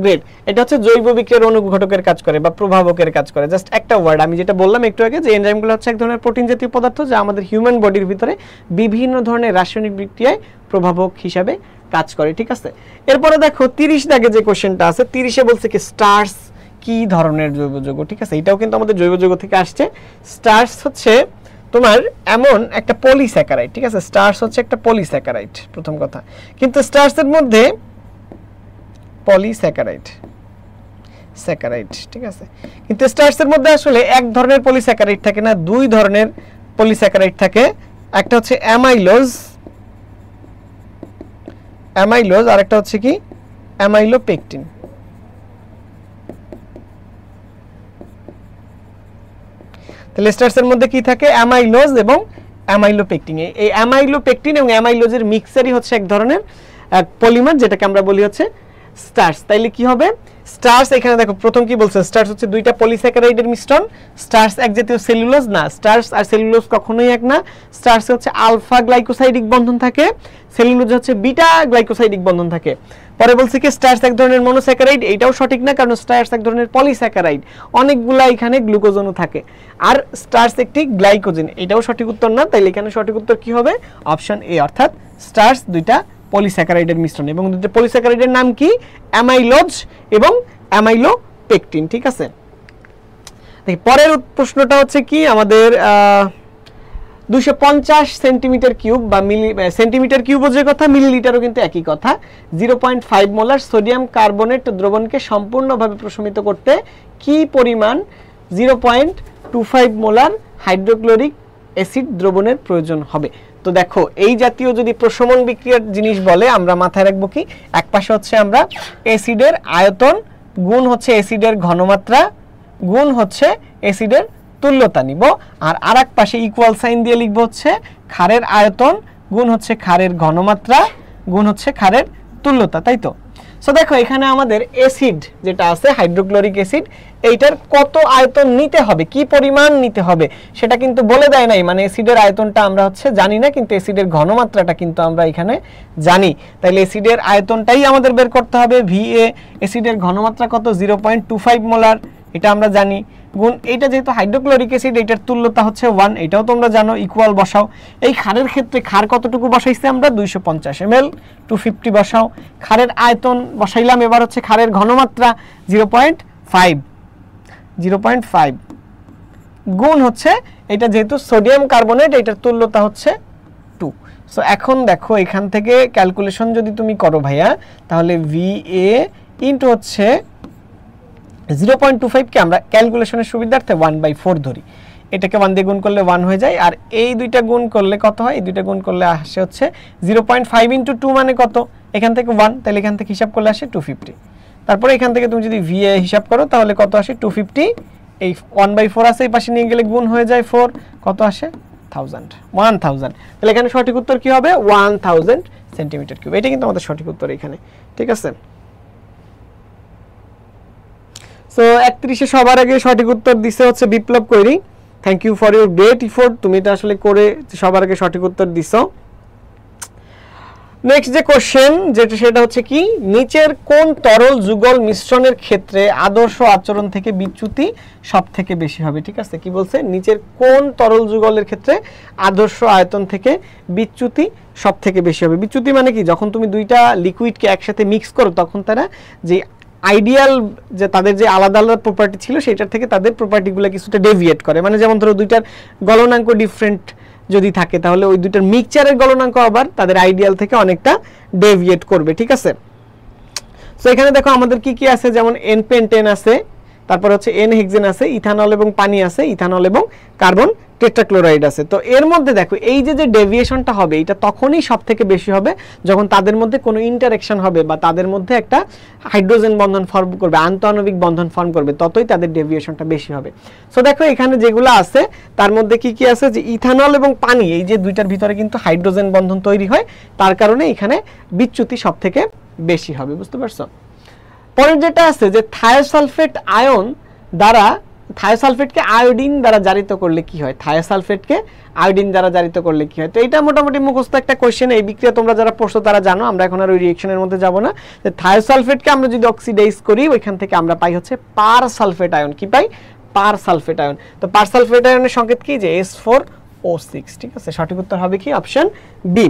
গ্রেট। এটা হচ্ছে জৈব বিক্রিয়ার অনুঘটকের কাজ করে বা প্রভাবকের কাজ করে। জাস্ট একটা ওয়ার্ড আমি যেটা বললাম একটু আগে, যে এনজাইমগুলো হচ্ছে এক ধরনের প্রোটিন জাতীয় পদার্থ, যা আমাদের হিউম্যান বডির ভিতরে বিভিন্ন ধরনের রাসায়নিক বিক্রিয়ায় প্রভাবক হিসাবে কাজ করে। ঠিক আছে, এরপরে দেখো 30 দাগে যে কোশ্চেনটা আছে, 30-এ বলছে কি স্টার্চ কি ধরনের জৈব যৌগ। ঠিক আছে, এটাও কিন্তু আমাদের জৈব যৌগ থেকে আসছে। স্টার্চ হচ্ছে তোমার এমন একটা পলিস্যাকারাইড। ঠিক আছে, স্টার্চ হচ্ছে একটা পলিস্যাকারাইড, প্রথম কথা। কিন্তু স্টার্চের মধ্যে পলিস্যাকারাইড, ঠিক আছে, কিন্তু স্টার্চের মধ্যে আসলে এক ধরনের পলিস্যাকারাইড থাকে না, দুই ধরনের পলিস্যাকারাইড থাকে। একটা হচ্ছে অ্যামাইলোজ, আর একটা হচ্ছে কি অ্যামাইলোপেকটিন। তাহলে স্টার্চের মধ্যে কি থাকে, অ্যামাইলোজ এবং অ্যামাইলোপেকটিন। এই অ্যামাইলোপেকটিন এবং অ্যামাইলোজের মিক্সারই হচ্ছে এক ধরনের পলিমার, যেটাকে আমরা বলি হচ্ছে স্টার্চ। তাইলে কি হবে, স্টার্চ এখানে দেখো প্রথম কি বলছে, স্টার্চ হচ্ছে দুইটা পলিস্যাকারাইডের মিশ্রণ। স্টার্চ এক জাতীয় সেলুলোজ না, স্টার্চ আর সেলুলোজ কখনোই এক না। স্টার্চ হচ্ছে আলফা গ্লাইকোসাইডিক বন্ধন থাকে, সেলুলোজ হচ্ছে বিটা গ্লাইকোসাইডিক বন্ধন থাকে। পরে বলছে কি স্টার্চ এক ধরনের মনোস্যাকারাইড, এটাও সঠিক না, কারণ স্টার্চ এক ধরনের পলিস্যাকারাইড, অনেকগুলা এখানে গ্লুকোজনও থাকে। আর স্টার্চ একটি গ্লাইকোজেন, এটাও সঠিক উত্তর না। তাইলে এখানে সঠিক উত্তর কি হবে, অপশন এ, অর্থাৎ স্টার্চ দুইটা পলিস্যাকারাইডের মিশ্রণ, এবং দুটো পলিস্যাকারাইডের নাম কি, অ্যামাইলোজ এবং অ্যামাইলোপেকটিন। ঠিক আছে, দেখি পরের প্রশ্নটা হচ্ছে কি আমাদের 250 সেন্টিমিটার কিউব বা সেন্টিমিটার কিউবও যে কথা, মিলিলিটারও কিন্তু একই কথা। 0.5 মোলার সোডিয়াম কার্বনেট দ্রবণকে সম্পূর্ণভাবে প্রশমিত করতে কি পরিমাণ 0.25 মোলার হাইড্রোক্লোরিক অ্যাসিড দ্রবণের প্রয়োজন হবে। তো দেখো এই জাতীয় যদি প্রশমন বিক্রিয়ার জিনিস বলে, আমরা মাথায় রাখবো কি, এক পাশে হচ্ছে আমরা অ্যাসিডের আয়তন গুণ হচ্ছে অ্যাসিডের ঘনমাত্রা গুণ হচ্ছে অ্যাসিডের তুল্যতা নিব, আর আরেক পাশে ইকুয়াল সাইন দিয়ে লিখব হচ্ছে ক্ষারের আয়তন গুণ হচ্ছে ক্ষারের ঘনমাত্রা গুণ হচ্ছে ক্ষারের তুল্যতা, তাই তো। সো দেখো এখানে আমাদের অ্যাসিড যেটা আছে হাইড্রোক্লোরিক অ্যাসিড, এইটার কত আয়তন নিতে হবে, কি পরিমাণ নিতে হবে সেটা কিন্তু বলে দেয় নাই। মানে অ্যাসিডের আয়তনটা আমরা হচ্ছে জানি না, কিন্তু অ্যাসিডের ঘনমাত্রাটা কিন্তু আমরা এখানে জানি। তাইলে অ্যাসিডের আয়তনটাই আমাদের বের করতে হবে। VA অ্যাসিডের ঘনমাত্রা কত, 0.25 মোলার, এটা আমরা জানি, গুণ এইটা যেহেতু হাইড্রোক্লোরিক অ্যাসিড, এটার তুল্যতা হচ্ছে 1, এটাও তোমরা জানো, ইকুয়াল বসাও। এই ক্ষারের ক্ষেত্রে ক্ষার কতটুকু বসাইছি আমরা, 250 ml, 250 বসাও। ক্ষারের আয়তন বসাইলাম, এবার হচ্ছে ক্ষারের ঘনমাত্রা 0.5 গুণ হচ্ছে এটা যেহেতু সোডিয়াম কার্বনেট, এটার তুল্যতা হচ্ছে 2। সো এখন দেখো এখান থেকে ক্যালকুলেশন যদি তুমি করো ভাইয়া, তাহলে VA ইনটু হচ্ছে 0.25 কে আমরা ক্যালকুলেশনের সুবিধার্থে 1/4 ধরি, এটাকে 1 দিয়ে গুণ করলে 1 হয়ে যায়, আর এই দুইটা গুণ করলে কত হয়, এই দুইটা গুণ করলে আসে হচ্ছে 0.5 * 2 মানে কত, এখান থেকে 1, তাহলে এখান থেকে হিসাব করলে আসে 250। তারপরে এখান থেকে তুমি যদি VA হিসাব করো তাহলে কত আসে 250, এই 1/4 আছে এই পাশে নিয়ে গেলে গুণ হয়ে যায় 4, কত আসে 1000। তাহলে এখানে সঠিক উত্তর কি হবে 1000 সেন্টিমিটার কিউব। এটা কিন্তু আমাদের সঠিক উত্তর এখানে, ঠিক আছে। সো 31-এ সবার আগে সঠিক উত্তর দিছে হচ্ছে Biplab Koiri. Thank you for your great effort, তুমি এটা আসলে করে সবার আগে সঠিক উত্তর দিছো। নেক্সট যে কোশ্চেন যেটা সেটা হচ্ছে কি, নিচের কোন তরল যুগল মিশ্রণের ক্ষেত্রে আদর্শ আচরণ থেকে বিচ্যুতি সব থেকে বেশি হবে, ঠিক আছে। কি বলছে, নিচের কোন তরল যুগলের ক্ষেত্রে আদর্শ আয়তন থেকে বিচ্যুতি সব থেকে বেশি হবে। বিচ্যুতি মানে কি, যখন তুমি দুইটা লিকুইডকে একসাথে মিক্স করো তখন তারা যে আইডিয়াল যে তাদের যে আলাদা আলাদা প্রপার্টি ছিল সেটার থেকে তাদের প্রপার্টিগুলো কিছুটা ডেভিয়েট করে। মানে যেমন ধরো দুইটার গলনাঙ্ক ডিফারেন্ট যদি থাকে তাহলে ওই দুইটার মিক্সচারের গলনাঙ্ক আবার তাদের আইডিয়াল থেকে অনেকটা ডেভিয়েট করবে, ঠিক আছে। সো এখানে দেখো আমাদের কি কি আছে, যেমন এন পেন্টেন আছে, তারপর হচ্ছে এন হেক্সেন আছে, ইথানল এবং পানি আছে, ইথানল এবং কার্বন টেট্রাক্লোরাইড আছে। তো এর মধ্যে দেখো এই যে ডেভিয়েশনটা হবে এটা তখনই সব থেকে বেশি হবে যখন তাদের মধ্যে কোনো ইন্টারঅ্যাকশন হবে বা তাদের মধ্যে একটা হাইড্রোজেন বন্ধন ফর্ম করবে, আন্তঃআণবিক বন্ধন ফর্ম করবে, ততই তাদের ডেভিয়েশনটা বেশি হবে। সো দেখো এখানে যেগুলো আছে তার মধ্যে কি কি আছে, যে ইথানল এবং পানি এই যে দুইটার ভিতরে কিন্তু হাইড্রোজেন বন্ধন তৈরি হয়, তার কারণে এখানে বিচ্যুতি সব থেকে বেশি হবে, বুঝতে পারছো। পরের যেটা আছে যে থায়োসালফেট আয়ন দ্বারা, থায়োসালফেটকে আয়োডিন দ্বারা জারিত করলে কি হয়, থায়োসালফেটকে আয়োডিন দ্বারা জারিত করলে কি হয়। তো এটা মোটামুটি মুখস্থ একটা কোশ্চেন, এই বিক্রিয়া তোমরা যারা পড়ছো তারা জানো, আমরা এখন আর ওই রিঅ্যাকশনের মধ্যে যাব না। যে থায়োসালফেটকে আমরা যদি অক্সিডাইজ করি ওইখান থেকে আমরা পাই হচ্ছে পার সালফেট আয়ন, কি পাই, পার সালফেট আয়ন। তো পার সালফেট আয়নের সংকেত কি, যে S4O6, ঠিক আছে। সঠিক উত্তর হবে কি অপশন বি।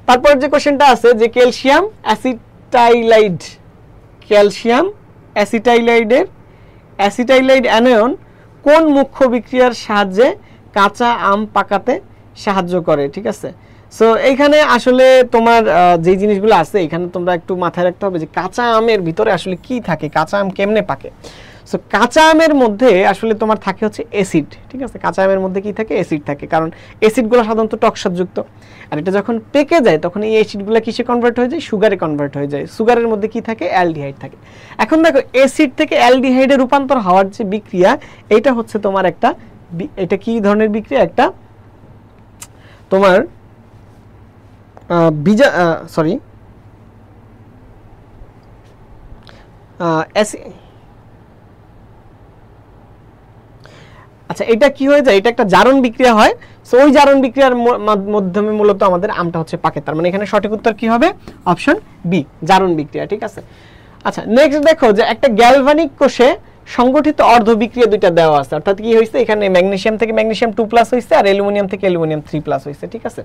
তারপর যে কোশ্চেনটা আছে যে ক্যালসিয়াম অ্যাসিটাইলাইড, ক্যালসিয়াম অ্যাসিটাইলাইডের অ্যাসিটাইলাইড অ্যানায়ন কোন মুখ্য বিক্রিয়ার সাহায্যে কাঁচা আম পাকাতে সাহায্য করে, ঠিক আছে। সো এইখানে আসলে তোমার যে জিনিসগুলো আছে এখানে তোমরা একটু মাথায় রাখতে হবে যে কাঁচা আমের ভিতরে আসলে কি থাকে, কাঁচা আম কেমনে পাকে। সো কাঁচা আমের মধ্যে আসলে তোমার থাকে হচ্ছে অ্যাসিড, ঠিক আছে। কাঁচা আমের মধ্যে কি থাকে, অ্যাসিড থাকে, কারণ অ্যাসিডগুলো সাধারণত টকসারযুক্ত। আর এটা যখন পেকে যায় তখন এই অ্যাসিডগুলো কিসে কনভার্ট হয়ে যায়, সুগারে কনভার্ট হয়ে যায়। সুগারের মধ্যে কি থাকে, অ্যালডিহাইড থাকে। এখন দেখো অ্যাসিড থেকে অ্যালডিহাইডে রূপান্তর হওয়ার যে বিক্রিয়া, এটা হচ্ছে তোমার একটা, এটা কি ধরনের বিক্রিয়া, একটা তোমার আচ্ছা এটা কি হয়ে যায়, এটা একটা জারণ বিক্রিয়া হয়। সো ওই জারণ বিক্রিয়ার মাধ্যমে মূলত আমাদের আমটা হচ্ছে পাকে। তার মানে এখানে সঠিক উত্তর কি হবে, অপশন বি, জারণ বিক্রিয়া, ঠিক আছে। আচ্ছা নেক্সট দেখো যে একটা গ্যালভানিক কোষে সংগঠিত অর্ধ বিক্রিয়া দুইটা দেওয়া আছে, অর্থাৎ কি হয়েছে এখানে ম্যাগনেসিয়াম থেকে ম্যাগনেসিয়াম 2+ হয়েছে আর অ্যালুমিনিয়াম থেকে অ্যালুমিনিয়াম 3+ হয়েছে, ঠিক আছে।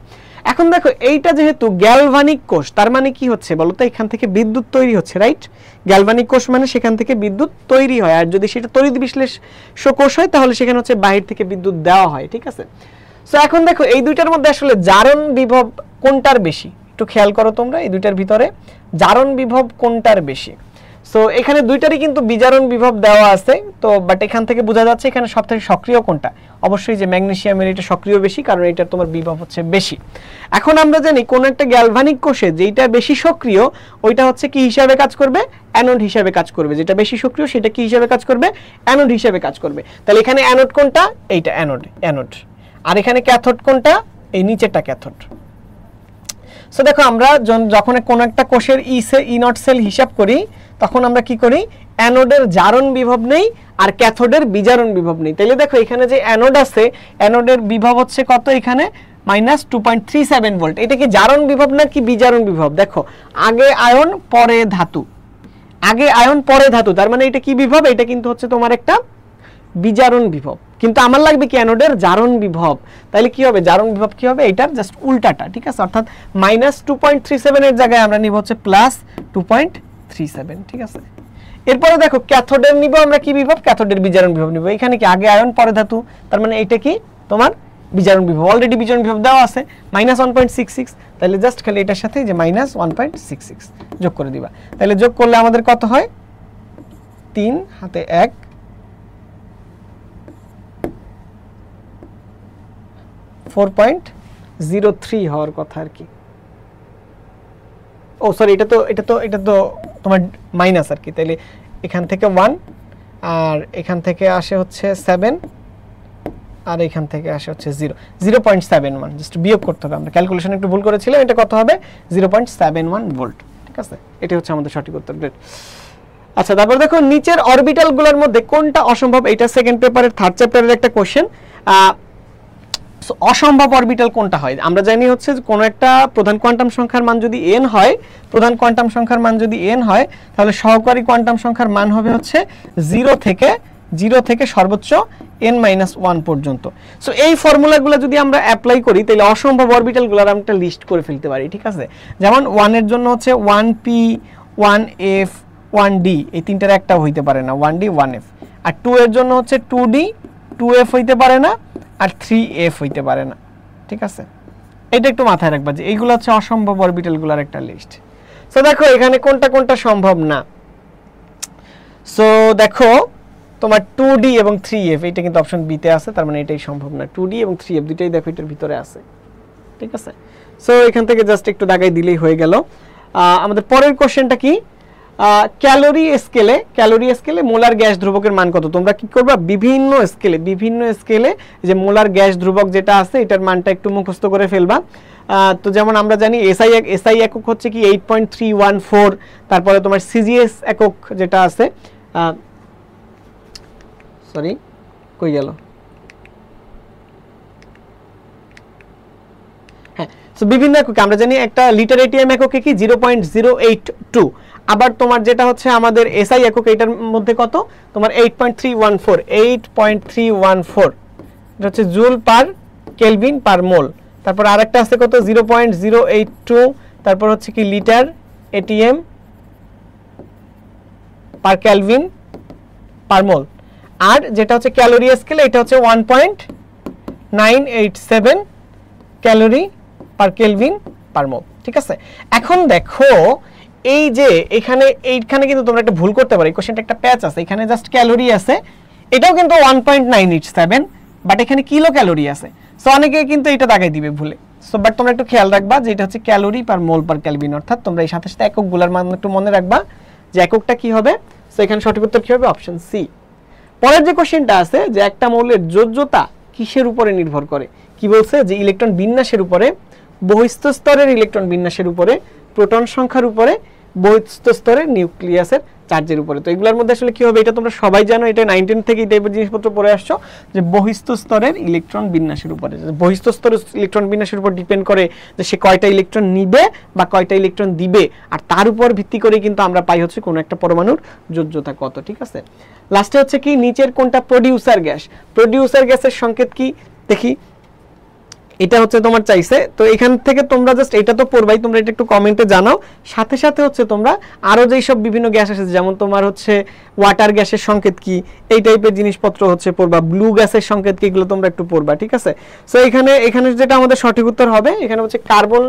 এখন দেখো এইটা যেহেতু গ্যালভানিক কোষ, তার মানে কি হচ্ছে বলো তো, এখান থেকে বিদ্যুৎ তৈরি হচ্ছে, রাইট। গ্যালভানিক কোষ মানে সেখান থেকে বিদ্যুৎ তৈরি হয়, আর যদি সেটা তড়িৎ বিশ্লেষ্য কোষ হয় তাহলে সেখানে হচ্ছে বাহির থেকে বিদ্যুৎ দেওয়া হয়, ঠিক আছে। সো এখন দেখো এই দুইটার মধ্যে আসলে জারণ বিভব কোনটার বেশি, একটু খেয়াল করো তোমরা, এই দুইটার ভিতরে জারণ বিভব কোনটার বেশি। সো এখানে দুইটারই কিন্তু বিজারণ বিভব দেওয়া আছে, তো বাট এখান থেকে বোঝা যাচ্ছে এখানে সবথেকে সক্রিয় কোনটা, অবশ্যই যে ম্যাগনেসিয়ামের এটা সক্রিয় বেশি, কারণ এটা তোমার বিভব হচ্ছে বেশি। এখন আমরা জানি কোন একটা গ্যালভানিক কোষে যেটা বেশি সক্রিয় ওইটা হচ্ছে কি হিসাবে কাজ করবে, অ্যানোড হিসাবে কাজ করবে। যেটা বেশি সক্রিয় সেটা কি হিসাবে কাজ করবে, অ্যানোড হিসাবে কাজ করবে। তাহলে এখানে অ্যানোড কোনটা, এইটা অ্যানোড। আর এখানে ক্যাথোড কোনটা, এই নিচেরটা ক্যাথোড। সো দেখো আমরা যখন কোনো একটা কোষের ই নট সেল হিসাব করি তখন আমরা কি করি, অ্যানোডের জারণ বিভব নেই আর ক্যাথোডের বিজারণ বিভব নেই। তাহলে দেখো এখানে যে অ্যানোড আছে, অ্যানোডের বিভব হচ্ছে কত, এখানে -2.37 ভোল্ট। এটা কি জারণ বিভব না কি বিজারণ বিভব, দেখো আগে আয়ন পরে ধাতু, আগে আয়ন পরে ধাতু, তার মানে এটা কি বিভব, এটা কিন্তু হচ্ছে তোমার একটা বিজারণ বিভব। কিন্তু আমার লাগবে কি অ্যানোডের জারণ বিভব, তাহলে কি হবে, জারণ বিভব কি হবে, এটার জাস্ট উল্টাটা, ঠিক আছে। অর্থাৎ -2.37 এর জায়গায় আমরা নিব হচ্ছে +2.37, ঠিক আছে। এরপরে দেখো ক্যাথোডের নিব আমরা কি বিভব, ক্যাথোডের বিজারণ বিভব নিব। এখানে কি আগে আয়ন পরে ধাতু, তার মানে এটা কি তোমার বিজারণ বিভব, অলরেডি বিজারণ বিভব দেওয়া আছে -1.66, তাহলে জাস্ট খালি এটার সাথে যে -1.66 যোগ করে দিবা। তাহলে যোগ করলে আমাদের কত হয়, 3 হাতে 1 4.03 হওয়ার কথা আর কি। ও সরি, এটা তো তোমার মাইনাস আর কি, তাহলে এখান থেকে 1 আর এখান থেকে আসে হচ্ছে 7 আর এখান থেকে আসে হচ্ছে 0.71, জাস্ট বিয়োগ করতে হবে, আমরা ক্যালকুলেশন একটু ভুল করেছিলাম, এটা কত হবে 0.71 ভোল্ট। ঠিক আছে, এটা হচ্ছে আমাদের সঠিক উত্তর। গ্রেট। আচ্ছা, তারপর দেখো নিচের অরবিটালগুলোর মধ্যে কোনটা অসম্ভব, এটা সেকেন্ড পেপারের থার্ড চ্যাপ্টারের একটা কোশ্চেন। অসম্ভব অরবিটাল কোনটা হয়? আমরা জানি হচ্ছে কোন একটা প্রধান কোয়ান্টাম সংখ্যার মান যদি n হয়, প্রধান কোয়ান্টাম সংখ্যার মান যদি n হয়, তাহলে সহকারী কোয়ান্টাম সংখ্যার মান হবে হচ্ছে 0 থেকে সর্বোচ্চ n-1 পর্যন্ত। সো এই ফর্মুলাগুলো যদি আমরা অ্যাপ্লাই করি, তাহলে অসম্ভব অরবিটালগুলোর আমরা একটা লিস্ট করে ফেলতে পারি। ঠিক আছে, যেমন 1 এর জন্য হচ্ছে 1p 1f 1d, এই তিনটার একটাও হইতে পারে না, 1d 1f। আর 2 এর জন্য হচ্ছে 2d 2f হইতে পারে না, আর 3f হইতে পারে না। ঠিক আছে, এটা একটু মাথায় রাখবা যে এইগুলো হচ্ছে অসম্ভব অরবিটালগুলোর একটা লিস্ট। সো দেখো এখানে কোনটা কোনটা সম্ভব না। সো দেখো তোমার 2d এবং 3f, এটা কিন্তু অপশন বি তে আছে, তার মানে এটাই সম্ভব না। 2d এবং 3f দুইটাই দেখো এটার ভিতরে আছে। ঠিক আছে, সো এখান থেকে জাস্ট একটু দাগাই দিলেই হয়ে গেল। আমাদের পরের কোশ্চেনটা কি, ক্যালোরি স্কেলে মোলার গ্যাস ধ্রুবকের মান কত? তোমরা কি করবা, বিভিন্ন স্কেলে যে মোলার গ্যাস ধ্রুবক যেটা আছে এটার মানটা একটু মুখস্থ করে ফেলবা। তো যেমন আমরা জানি এসআই একক হচ্ছে কি 8.314, তারপরে তোমার সিজিএস একক যেটা আছে, সরি কই গেল, হ্যাঁ, সো বিভিন্ন একক আমরা জানি, একটা লিটার এটিএম এককে কি 0.082, আবার তোমার যেটা হচ্ছে আমাদের এসআই একক এটার মধ্যে কত, তোমার 8.314, এটা হচ্ছে জুল পার কেলভিন পার মোল। তারপর আরেকটা আছে কত 0.082, তারপর হচ্ছে কি litre atm per kelvin per mole. আর যেটা হচ্ছে ক্যালোরি স্কেলে এটা হচ্ছে 1.987 ক্যালোরি পার কেলভিন পার মোল। ঠিক আছে, এখন দেখো এই যে এইখানে কিন্তু তোমরা একটা ভুল করতে পারো, এই কোশ্চেনটা একটা প্যাচ আছে, এখানে জাস্ট ক্যালোরি আছে, এটাও কিন্তু 1.987, বাট এখানে কিলো ক্যালোরি আছে। সো অনেকে কিন্তু এটা দাগাই দিবে ভুলে। সো বাট তোমরা একটু খেয়াল রাখবা যে এটা হচ্ছে ক্যালোরি পার মোল পার কেলভিন, অর্থাৎ তোমরা এই সাথে সাথে এককগুলোর মান একটু মনে রাখবা যে এককটা কি হবে। সো এখানে সঠিক উত্তর কি হবে, অপশন সি। পরের যে কোশ্চেনটা আছে যে একটা মৌলের যোজ্যতা কিসের উপরে নির্ভর করে, কি বলছে যে ইলেকট্রন বিন্যাসের উপরে, বহিস্থ স্তরের ইলেকট্রন বিন্যাসের উপরে, প্রোটন সংখ্যার উপরে, বহিস্থ স্তরের নিউক্লিয়াসের চার্জের উপরে। তো এগুলোর মধ্যে আসলে কি হবে, এটা তোমরা সবাই জানো, এটা 19 থেকে এই টাইপের জিনিসপত্র পড়ে আসছো, যে বহিস্থ স্তরের ইলেকট্রন বিন্যাসের উপরে, বহিস্থ স্তরের ইলেকট্রন বিন্যাসের উপর ডিপেন্ড করে যে সে কয়টা ইলেকট্রন নিবে বা কয়টা ইলেকট্রন দিবে, আর তার উপর ভিত্তি করে কিন্তু আমরা পাই হচ্ছে কোন একটা পরমাণুর যোজ্যতা কত। ঠিক আছে, লাস্টে হচ্ছে কি নিচের কোনটা প্রোডিউসার গ্যাস, প্রোডিউসার গ্যাসের সংকেত কি দেখি, এটা হচ্ছে তোমার চাইছে। তো এখান থেকে তোমরা জাস্ট এটা তো পড়বাই, তোমরা এটা একটু কমেন্টে জানাও, সাথে সাথে হচ্ছে তোমরা আরো যেই সব বিভিন্ন গ্যাস আছে, যেমন তোমার হচ্ছে ওয়াটার গ্যাসের সংকেত কি, এই টাইপের জিনিসপত্র হচ্ছে পড়বা, ব্লু গ্যাসের সংকেত কি, এগুলো তোমরা একটু পড়বা। ঠিক আছে, সো এখানে যেটা আমাদের সঠিক উত্তর হবে, এখানে হচ্ছে carbon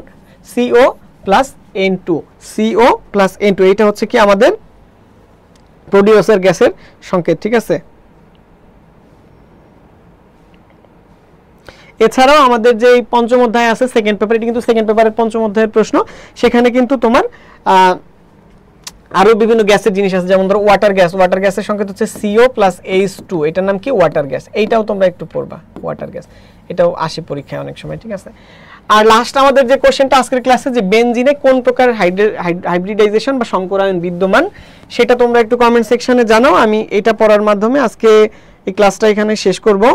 CO plus N2, CO plus N2, এটা হচ্ছে কি আমাদের প্রোডিউসার গ্যাসের সংকেত। ঠিক আছে, এছাড়াও আমাদের যে পঞ্চম অধ্যায় আছে সেকেন্ড পেপার, এটা কিন্তু সেকেন্ড পেপারের পঞ্চম অধ্যায়ের প্রশ্ন, সেখানে কিন্তু তোমার আরো বিভিন্ন গ্যাসের জিনিস আছে, যেমন ধরো ওয়াটার গ্যাসের সংকেত হচ্ছে CO প্লাস H2, এটার নাম কি ওয়াটার গ্যাস, এইটাও তোমরা একটু পড়বা, ওয়াটার গ্যাস, এটাও আসে পরীক্ষায় অনেক সময়। ঠিক আছে, আর লাস্ট আমাদের যে কোশ্চেনটা আজকের ক্লাসে, যে বেনজিনে কোন প্রকার হাইব্রিডাইজেশন বা সংকরায়ন বিদ্যমান, সেটা তোমরা একটু কমেন্ট সেকশনে জানাও, আমি এটা পড়ার মাধ্যমে আজকে এই ক্লাসটা এখানে শেষ করব।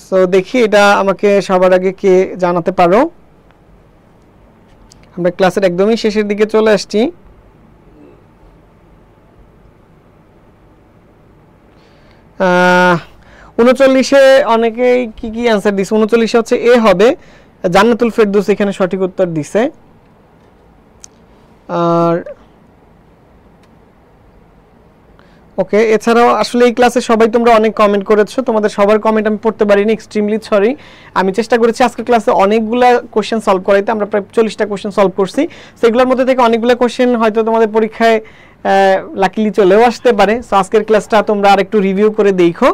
সো দেখি এটা আমাকে সবার আগে কে জানাতে পারো, আমরা ক্লাসের একদমই শেষের দিকে চলে আসছি। আহ 39-এ অনেকেই কি आंसर দিছে, 39-এ হচ্ছে এ হবে, জান্নাতুল ফেরদৌস এখানে সঠিক উত্তর দিছে। আর ওকে, এছাড়াও আসলে এই ক্লাসে সবাই তোমরা অনেক কমেন্ট করেছো, তোমাদের সবার কমেন্ট আমি পড়তে পারিনি, এক্সট্রিমলি সরি। আমি চেষ্টা করেছি আজকের ক্লাসে অনেকগুলা কোশ্চেন সলভ করাইতে, আমরা প্রায় 40টা কোশ্চেন সলভ করছি, সেগুলোর মধ্যে থেকে অনেকগুলো কোশ্চেন হয়তো তোমাদের পরীক্ষায় লাকিলি চলেও আসতে পারে। সো আজকের ক্লাসটা তোমরা আরেকটু রিভিউ করে দেখো।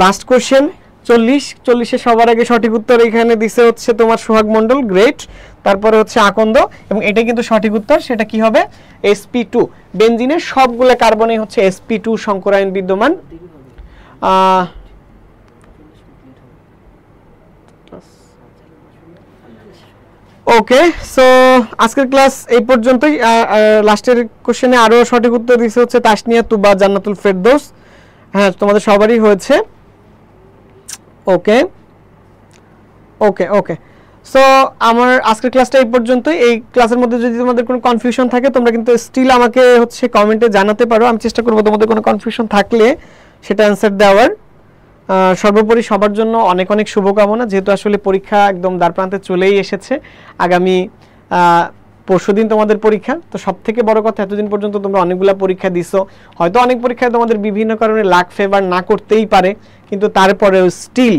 লাস্ট কোশ্চেন 40 সবার আগে সঠিক উত্তর এখানে দিছে হচ্ছে তোমার সোহাগ মণ্ডল, গ্রেট। তারপরে হচ্ছে আকন্দ, এবং এটা কিন্তু সঠিক উত্তর। সেটা কি হবে? sp2। বেনজিনের সবগুলো কার্বনে হচ্ছে sp2 সংকরায়ন বিদ্যমান। ওকে, সো আজকের ক্লাস এই পর্যন্তই। লাস্টের কোশ্চেনে আরো সঠিক উত্তর দিছে হচ্ছে তাসনিয়া তুবা জান্নাতুল ফেরদৌস। হ্যাঁ, তোমাদের সবারই হয়েছে। ওকে ওকে ওকে, সো আমার আজকের ক্লাসটা এই পর্যন্তই। এই ক্লাসের মধ্যে যদি তোমাদের কোনো কনফিউশন থাকে তোমরা কিন্তু স্টিল আমাকে হচ্ছে কমেন্টে জানাতে পারো। আমি চেষ্টা করবো তোমাদের কোনো কনফিউশন থাকলে সেটা অ্যান্সার দেওয়ার। সর্বোপরি সবার জন্য অনেক অনেক শুভকামনা, যেহেতু আসলে পরীক্ষা একদম দ্বারপ্রান্তে চলেই এসেছে। আগামী পরশুদিন তোমাদের পরীক্ষা। তো সব থেকে বড় কথা, এতদিন পর্যন্ত তোমরা অনেকগুলো পরীক্ষা দিছো, হয়তো অনেক পরীক্ষায় তোমাদের বিভিন্ন কারণে লাক ফেভার না করতেই পারে, কিন্তু তারপরেও স্টিল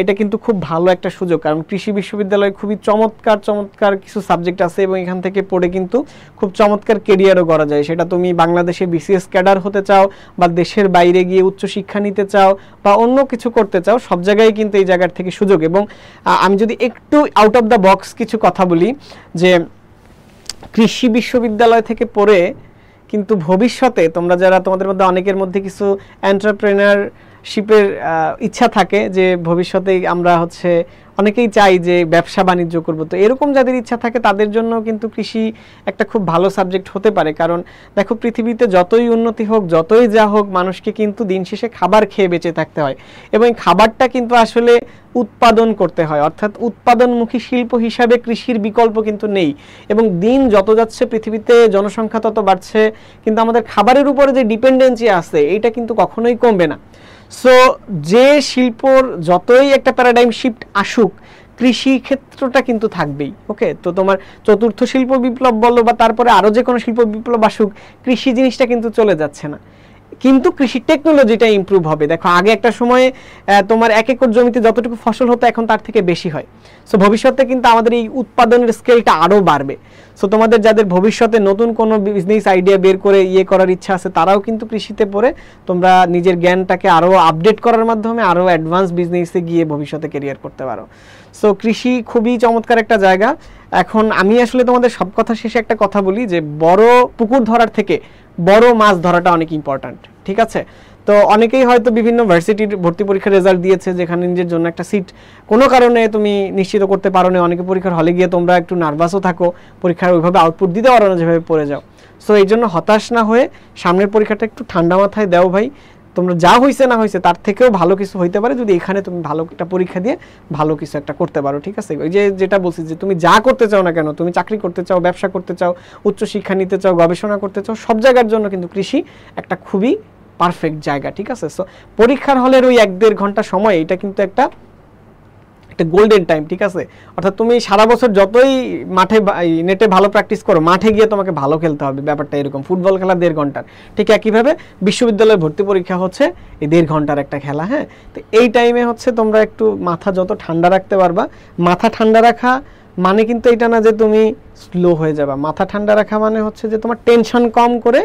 এটা কিন্তু খুব ভালো একটা সুযোগ। কারণ কৃষি বিশ্ববিদ্যালয়ে খুবই চমৎকার চমৎকার কিছু সাবজেক্ট আছে, এবং এখান থেকে পড়ে কিন্তু খুব চমৎকার কেরিয়ারও করা যায়। সেটা তুমি বাংলাদেশে বিসিএস ক্যাডার হতে চাও, বা দেশের বাইরে গিয়ে উচ্চশিক্ষা নিতে চাও, বা অন্য কিছু করতে চাও, সব জায়গায় কিন্তু এই জায়গার থেকে সুযোগ। এবং আমি যদি একটু আউট অফ দ্য বক্স কিছু কথা বলি, যে কৃষি বিশ্ববিদ্যালয় থেকে পড়ে কিন্তু ভবিষ্যতে তোমরা যারা, তোমাদের মধ্যে অনেকের মধ্যে কিছু এন্টারপ্রেনারশিপের ইচ্ছা থাকে, যে ভবিষ্যতে আমরা হচ্ছে অনেকেই চাই যে ব্যবসা বাণিজ্য করব, তো এরকম যাদের ইচ্ছা থাকে তাদের জন্য কিন্তু কৃষি একটা খুব ভালো সাবজেক্ট হতে পারে। কারণ দেখো, পৃথিবীতে যতই উন্নতি হোক, যতই যা হোক, মানুষকে কিন্তু দিন শেষে খাবার খেয়ে বেঁচে থাকতে হয়, এবং খাবারটা কিন্তু আসলে উৎপাদন করতে হয়। অর্থাৎ উৎপাদনমুখী শিল্প হিসাবে কৃষির বিকল্প কিন্তু নেই। এবং দিন যত যাচ্ছে, পৃথিবীতে জনসংখ্যা তত বাড়ছে, কিন্তু আমাদের খাবারের উপরে যে ডিপেন্ডেন্সি আছে, এটা কিন্তু কখনোই কমবে না। সো যে শিল্পর যতই একটা প্যারাডাইম শিফট আসুক, কৃষি ক্ষেত্রটা কিন্তু থাকবেই। ওকে, তো তোমার চতুর্থ শিল্প বিপ্লব বলো, বা তারপরে আরো যে কোনো শিল্প বিপ্লব আসুক, কৃষি জিনিসটা কিন্তু চলে যাচ্ছে না। কিন্তু কৃষি টেকনোলজিটা ইমপ্রুভ হবে। দেখো, আগে একটা সময়ে তোমার 1 একর জমিতে যতটুকু ফসল হতো, এখন তার থেকে বেশি হয়। সো ভবিষ্যতে কিন্তু আমাদের এই উৎপাদনের স্কেলটা আরও বাড়বে। সো তোমাদের যাদের ভবিষ্যতে নতুন কোনো বিজনেস আইডিয়া বের করে করার ইচ্ছা আছে, তারাও কিন্তু কৃষিতে পড়ে তোমরা নিজের জ্ঞানটাকে আরও আপডেট করার মাধ্যমে আরও অ্যাডভান্স বিজনেসে গিয়ে ভবিষ্যতে ক্যারিয়ার করতে পারো। সো কৃষি খুবই চমৎকার একটা জায়গা। এখন আমি আসলে তোমাদের সব কথা শেষে একটা কথা বলি, যে বড় পুকুর ধরার থেকে বড় মাছ ধরাটা অনেক ইম্পর্ট্যান্ট। ঠিক আছে, তো অনেকেই হয়তো বিভিন্ন ভার্সিটির ভর্তি পরীক্ষার রেজাল্ট দিয়েছে, যেখানে নিজের জন্য একটা সিট কোনো কারণে তুমি নিশ্চিত করতে পারো না। অনেকে পরীক্ষার হলে গিয়ে তোমরা একটু নার্ভাসও থাকো, পরীক্ষার ওইভাবে আউটপুট দিতে পারো না যেভাবে পড়ে যাও। সো এই জন্য হতাশ না হয়ে সামনের পরীক্ষাটা একটু ঠান্ডা মাথায় দাও ভাই। তোমরা যা হয়েছে না হয়েছে তার থেকেও ভালো কিছু হইতে পারে, যদি এখানে তুমি ভালো একটা পরীক্ষা দিয়ে ভালো কিছু একটা করতে পারো। ঠিক আছে, ওই যেটা বলছি, যে তুমি যা করতে চাও না কেন, তুমি চাকরি করতে চাও, ব্যবসা করতে চাও, উচ্চশিক্ষা নিতে চাও, গবেষণা করতে চাও, সব জায়গার জন্য কিন্তু কৃষি একটা খুবই পারফেক্ট জায়গা। ঠিক আছে, সো পরীক্ষার হলের ওই 1-1.5 ঘন্টা সময়, এটা কিন্তু একটা গোল্ডেন টাইম। ঠিক আছে, অর্থাৎ তুমি সারা বছর যতই মাঠে নেটে ভালো প্র্যাকটিস করো, মাঠে গিয়ে তোমাকে ভালো খেলতে হবে। ব্যাপারটা এরকম, ফুটবল খেলা 1.5 ঘন্টার, ঠিক একইভাবে বিশ্ববিদ্যালয়ের ভর্তি পরীক্ষা হচ্ছে এই 1.5 ঘন্টার একটা খেলা। হ্যাঁ, তো এই টাইমে হচ্ছে তোমরা একটু মাথা যত ঠান্ডা রাখতে পারবা। মাথা ঠান্ডা রাখা মানে কিন্তু এটা না যে তুমি স্লো হয়ে যাবা। মাথা ঠান্ডা রাখা মানে হচ্ছে যে তোমার টেনশন কম করে